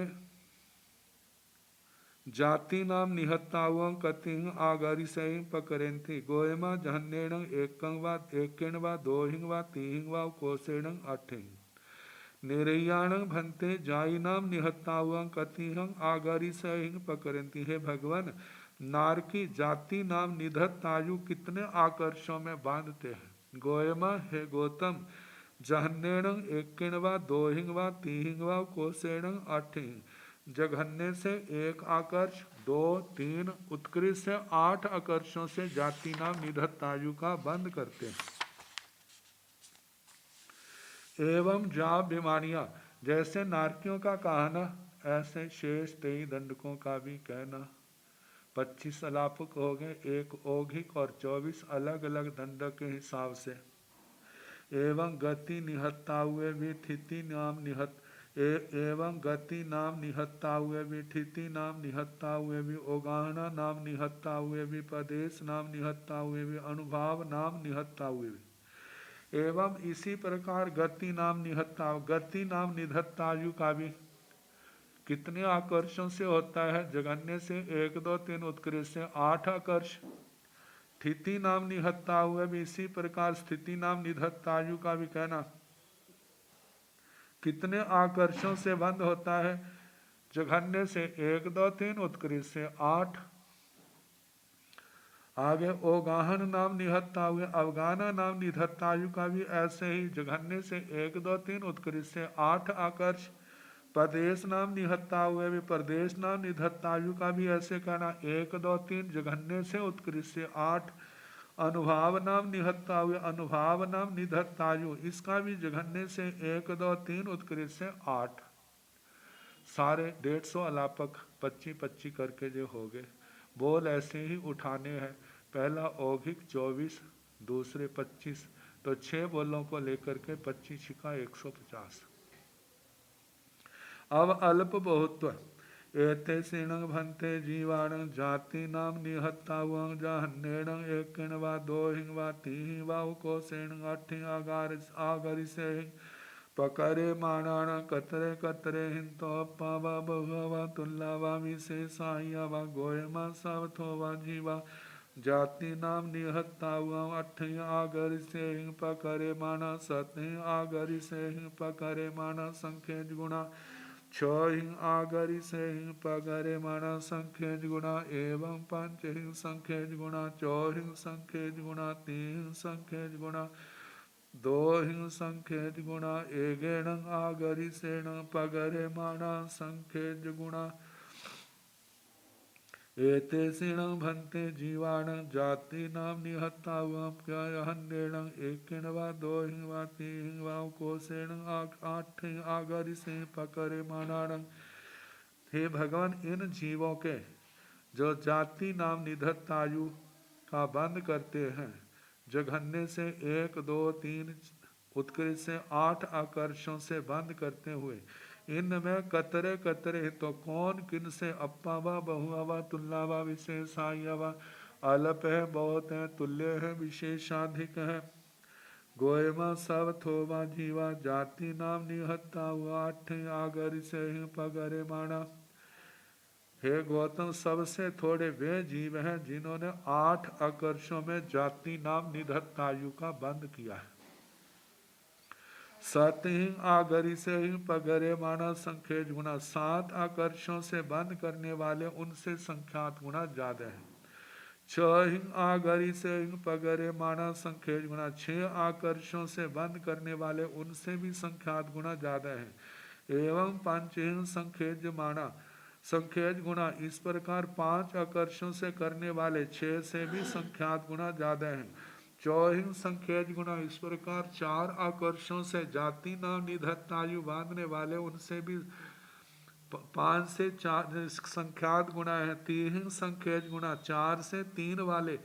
Speaker 1: जाति नाम निहत्तावं कतिं आगरिसैं पकरेन्ति गोयमा जहन्नेण एकेन वा दोहिं वा तीहिं वा कोसेण अठिं निर्याण भंते जाई नाम निहत्तावं कतिं आगरिसैं पकरेन्ति। हे भगवान, नार की जाति नाम निधत्त आयु कितने आकर्षों में बांधते हैं। गोयमा, हे गौतम, जहन्नेण एकेन वा दोहिं वा तीहिं वा कोसेण अठिं, जघन्य से 1 आकर्ष, 2, 3, उत्कृष्ट से 8 आकर्षों से जाति नाम निधत्त आयु का बंद करते हैं। एवं जाभिमानिया, जैसे नारकियों का कहना, ऐसे शेष 23 दंडकों का भी कहना। 25 अलापक हो गए, 1 औघिक और 24 अलग अलग दंडक के हिसाब से। एवं गति निहत्ता हुए भी स्थिति नाम निहत्त, एवं गति नाम निहत्ता हुए भी स्थिति नाम निहत्ता हुए भी ओगाहना नाम निहत्ता हुए भी प्रदेश नाम निहत्ता हुए भी अनुभाव नाम निहत्ता हुए भी। एवं इसी प्रकार गति नाम निहत्ता, गति नाम निधत्तायु का भी कितने आकर्षों से होता है, जगन्य से 1, 2, 3, उत्कृष्ट से 8 आकर्ष। स्थिति नाम निहत्ता हुए भी इसी प्रकार स्थिति नाम निधत्तायु का भी कहना कितने आकर्षों से बंद होता है, जघन्य से 1, 2, 3, उत्कृष्ट से 8। आगे ओगाहन नाम निहत्ता हुए, अवगाना नाम निधत्तायु का भी ऐसे ही, जघन्य से 1, 2, 3, उत्कृष्ट से 8 आकर्ष। प्रदेश नाम निहत्ता हुए भी प्रदेश नाम निधत्तायु का भी ऐसे कहना 1, 2, 3, जघन्य से उत्कृष्ट से 8। अनुभाव नाम निहत्ता हुए, अनुभाव नाम निधत्तायु, इसका भी जघन्य से 1, 2, 3, उत्कृष्ट से 8। सारे 150 अलापक 25-25 करके जो हो गए। बोल ऐसे ही उठाने हैं, पहला औघिक 24, दूसरे 25, तो 6 बोलों को लेकर के 25 का 150। अब अल्प बहुत्व, एते सीणंग भंते जीवाणं जाति नाम निहत्तावं जहन्नेण एकेन वा दोहिं वा तीहिं वा कोसेण अठिं आगरिसे पकरे माणाण कतरे कतरे हिंतो पावा बहुवा तुल्ला वा विशेषाया वा गोयमा सावथो वा जीवा जाति नाम निहत्तावं अठिं आगरिसे पकरे माणा सति आगरिसे पकरे माणा संख्य गुणा छहिं आगरिसे पगरे माणा संख्य गुणा एवं पंचहिं संख्य गुणा चौहिं संख्य गुणा तीहिं संख्य गुणा दोहिं संख्य गुणा एगेण आगरिसेण पगरे माणा संख्य गुणा एते सीणं भंते जीवाण जाति नाम निहत्तावं एकेन वा दोहिं वा तीहिं वा कोसेण आठिं आगरिसे पकरे माणाण। हे भगवान, इन जीवों के जो जाति नाम निधत्तायु का बंद करते हैं, जघन्य से 1, 2, 3, उत्कृष्ट से 8 आकर्षों से बंद करते हुए इनमें कतरे कतरे तो कौन किन से अप्पा वा बहुआ वा तुल्ला वा विशेषाया वा अल्प है बहुत है तुल्य है विशेषाधिक है गोयमा सब थोवा जीवा जाति नाम निहत्ता हुआ आठ आगर से ही पगरे माना। हे गौतम सबसे थोड़े वे जीव हैं जिन्होंने 8 आकर्षों में जाति नाम निधत्तायु का बंद किया है। सत ही आगरी से ही पगरे माना संख्येज गुना 7 आकर्षों से बंद करने वाले उनसे संख्यात गुना ज्यादा है। 6 आगरी से ही पगरे माना संख्येज गुना 6 आकर्षों से बंद करने वाले उनसे भी संख्यात गुना ज्यादा है। एवं पंचहिंग संख्येज माना संख्येज गुना इस प्रकार 5 आकर्षों से करने वाले 6 से भी संख्यात गुना ज्यादा है। चौहिंग संख्येज गुना इस प्रकार 4 आकर्षों से जाति नाम निधत्तायु बांधने वाले उनसे भी 5 से 4 संख्यात गुना है। तीन संख्येज गुना 4 से 3 वाले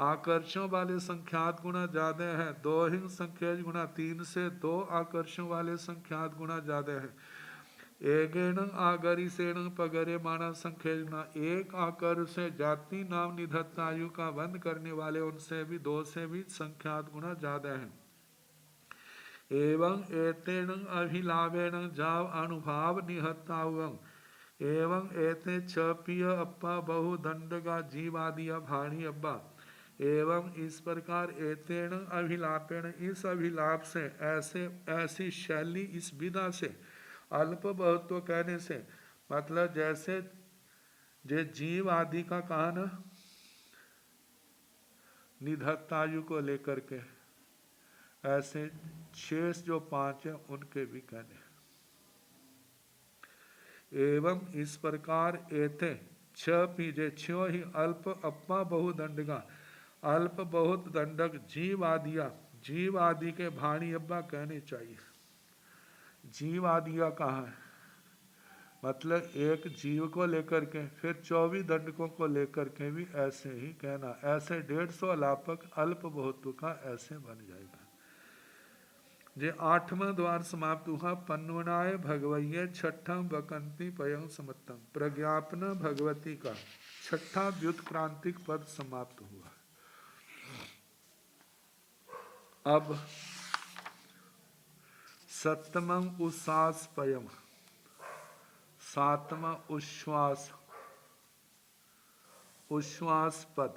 Speaker 1: आकर्षों वाले संख्यात गुना ज्यादा है। दो हिंग संख्येज गुना 3 से 2 आकर्षों वाले संख्यात गुना ज्यादा है। एगेण आगरी सेण पगरे माना संख्येज गुना 1 आकर से जाति नाम निधत्तायु का बंद करने वाले उनसे भी 2 से भी संख्यात गुना ज्यादा है। एवं एतेन अभिलाभेन जाव अनुभाव निहत्तावं एवं एते छपिय अप्पा बहु दंडगा जीवादिया भाणी अब्बा। एवं इस प्रकार एतेन अभिलापेण इस अभिलाप से ऐसी शैली इस विधा से अल्प बहुत्व कहने से मतलब जैसे जे जीव आदि का कहा ना निधत्तायु को लेकर के ऐसे शेष जो 5 है उनके भी कहने। एवं इस प्रकार एथे छ पीजे छो ही अल्प अप्पा बहुदंडगा अल्प बहुत दंडक जीव आदि के भाणी अब्बा कहने चाहिए। जीव आदिया कहाँ है मतलब एक जीव को लेकर के फिर 24 दंडकों को लेकर के भी ऐसे ही कहना। ऐसे 150 अलापक अल्प बहुत्व का ऐसे बन जाएगा। जे 8वां द्वार समाप्त हुआ। पन्वनाय भगवैये छठम बकंती पयं समत्तम प्रज्ञापना भगवती का 6ठा व्युत्क्रांतिक पद समाप्त हुआ। अब 7वां उश्वास पयम 7वां उश्वास पद।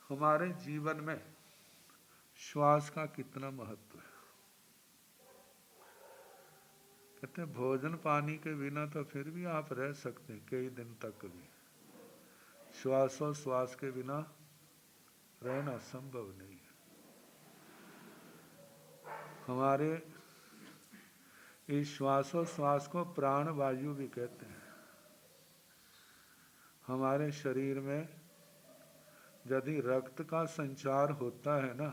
Speaker 1: हमारे जीवन में श्वास का कितना महत्व है। कहते हैं भोजन पानी के बिना तो फिर भी आप रह सकते हैं कई दिन तक भी, श्वास के बिना रहना संभव नहीं है। हमारे इस श्वास को प्राण वायु भी कहते हैं। हमारे शरीर में यदि रक्त का संचार होता है ना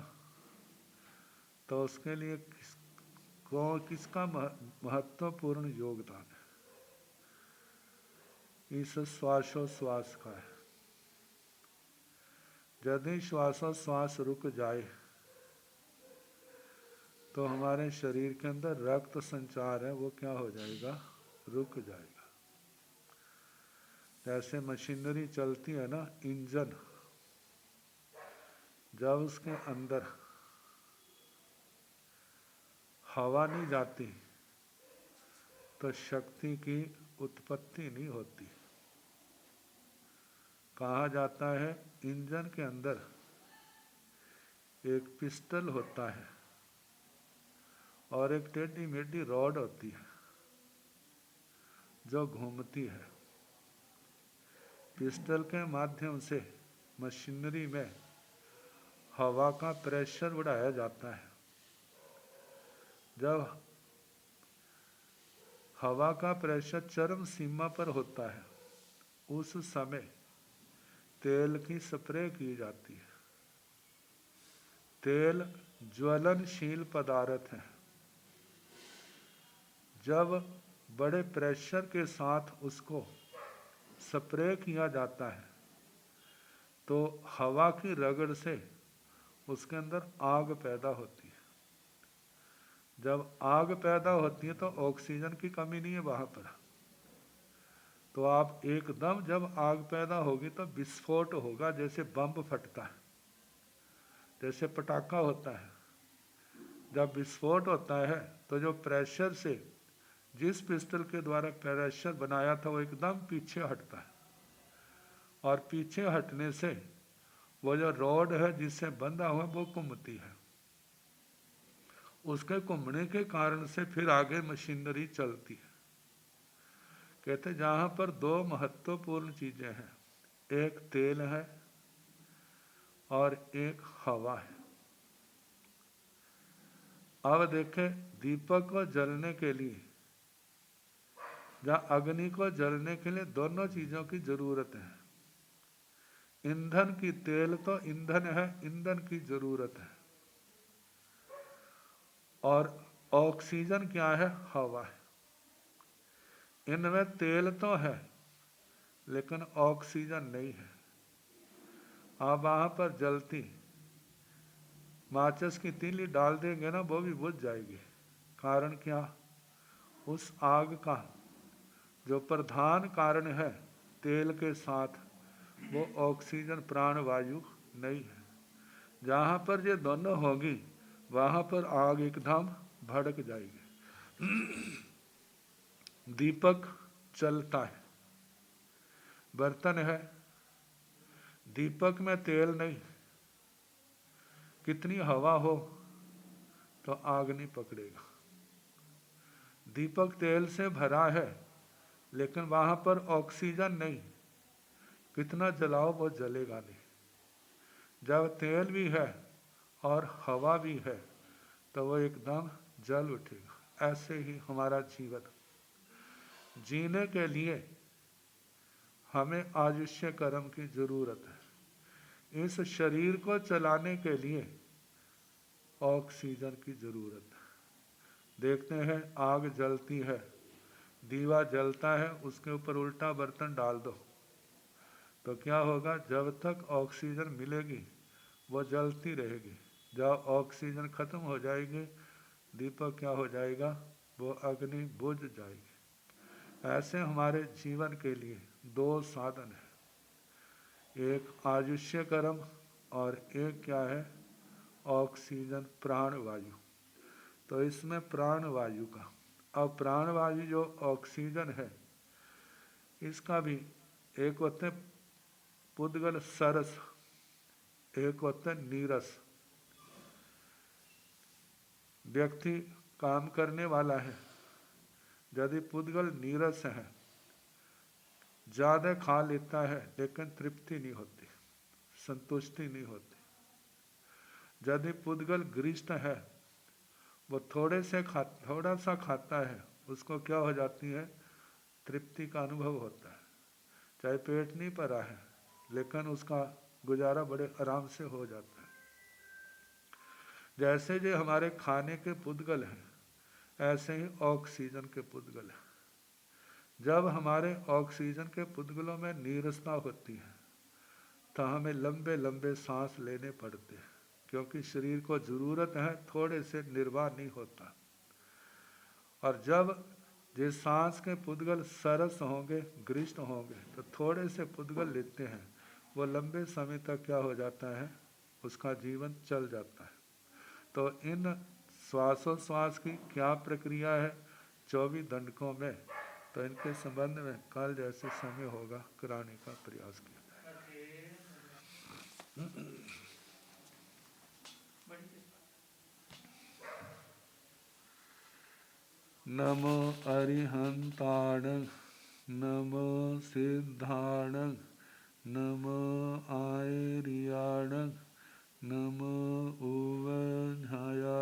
Speaker 1: तो उसके लिए किसका महत्वपूर्ण योगदान है। इस श्वास का है। यदि श्वास रुक जाए तो हमारे शरीर के अंदर रक्त संचार है वो क्या हो जाएगा, रुक जाएगा। जैसे मशीनरी चलती है ना, इंजन, जब उसके अंदर हवा नहीं जाती तो शक्ति की उत्पत्ति नहीं होती। कहा जाता है इंजन के अंदर एक पिस्टल होता है और एक टेढ़ी मेढ़ी रॉड होती है जो घूमती है। पिस्टल के माध्यम से मशीनरी में हवा का प्रेशर बढ़ाया जाता है। जब हवा का प्रेशर चरम सीमा पर होता है उस समय तेल की स्प्रे की जाती है। तेल ज्वलनशील पदार्थ है। जब बड़े प्रेशर के साथ उसको स्प्रे किया जाता है तो हवा की रगड़ से उसके अंदर आग पैदा होती है। जब आग पैदा होती है तो ऑक्सीजन की कमी नहीं है वहाँ पर। तो आप एकदम जब आग पैदा होगी तो विस्फोट होगा, जैसे बम फटता है, जैसे पटाखा होता है। जब विस्फोट होता है तो जो प्रेशर से, जिस पिस्टल के द्वारा प्रेशर बनाया था वो एकदम पीछे हटता है, और पीछे हटने से वो जो रॉड है जिससे बंधा हुआ वो घूमती है। उसके घूमने के कारण से फिर आगे मशीनरी चलती है। कहते जहाँ पर दो महत्वपूर्ण चीजें हैं, एक तेल है और एक हवा है। अब देखें, दीपक को जलने के लिए, जहाँ अग्नि को जलने के लिए दोनों चीजों की जरूरत है। ईंधन की, तेल तो ईंधन है, ईंधन की जरूरत है। और ऑक्सीजन क्या है? हवा है। इनमें तेल तो है लेकिन ऑक्सीजन नहीं है। आप वहां पर जलती माचिस की तीली डाल देंगे ना, वो भी बुझ जाएगी। कारण क्या? उस आग का जो प्रधान कारण है तेल के साथ, वो ऑक्सीजन प्राणवायु नहीं है। जहाँ पर ये दोनों होगी वहाँ पर आग एकदम भड़क जाएगी। दीपक चलता है, बर्तन है, दीपक में तेल नहीं। कितनी हवा हो तो आग नहीं पकड़ेगा। दीपक तेल से भरा है लेकिन वहाँ पर ऑक्सीजन नहीं, कितना जलाओ वो जलेगा नहीं। जब तेल भी है और हवा भी है तो वो एकदम जल उठेगा। ऐसे ही हमारा जीवन, जीने के लिए हमें आयुष्य कर्म की जरूरत है। इस शरीर को चलाने के लिए ऑक्सीजन की जरूरत है। देखते हैं आग जलती है, दीवा जलता है, उसके ऊपर उल्टा बर्तन डाल दो तो क्या होगा? जब तक ऑक्सीजन मिलेगी वो जलती रहेगी। जब ऑक्सीजन खत्म हो जाएगी, दीपक क्या हो जाएगा? वो अग्नि बुझ जाएगी। ऐसे हमारे जीवन के लिए दो साधन है, एक आयुष्य कर्म और एक क्या है? ऑक्सीजन, प्राणवायु। तो इसमें प्राणवायु का, अब प्राणवायु जो ऑक्सीजन है इसका भी एक होते पुद्गल सरस, एक होते नीरस। व्यक्ति काम करने वाला है, यदि पुद्गल नीरस है, ज्यादा खा लेता है लेकिन तृप्ति नहीं होती, संतुष्टि नहीं होती। यदि पुद्गल गरिष्ठ है, वो थोड़ा सा खाता है, उसको क्या हो जाती है? तृप्ति का अनुभव होता है। चाहे पेट नहीं भरा है लेकिन उसका गुजारा बड़े आराम से हो जाता है। जैसे जो हमारे खाने के पुद्गल हैं, ऐसे ही ऑक्सीजन के पुद्गल हैं। जब हमारे ऑक्सीजन के पुद्गलों में नीरसता होती है तो हमें लंबे लंबे सांस लेने पड़ते हैं, क्योंकि शरीर को जरूरत है, थोड़े से निर्वाह नहीं होता। और जब जिस सांस के पुद्गल सरस होंगे, गरिष्ठ होंगे, तो थोड़े से पुद्गल लेते हैं, वो लंबे समय तक क्या हो जाता है? उसका जीवन चल जाता है। तो इन श्वासोश्वास की क्या प्रक्रिया है 24 दंडकों में, तो इनके संबंध में कल जैसे समय होगा कराने का प्रयास किया। नमो अरिहंताण, नमो सिद्धाण, नमो आयरियाण, नमो उवझाया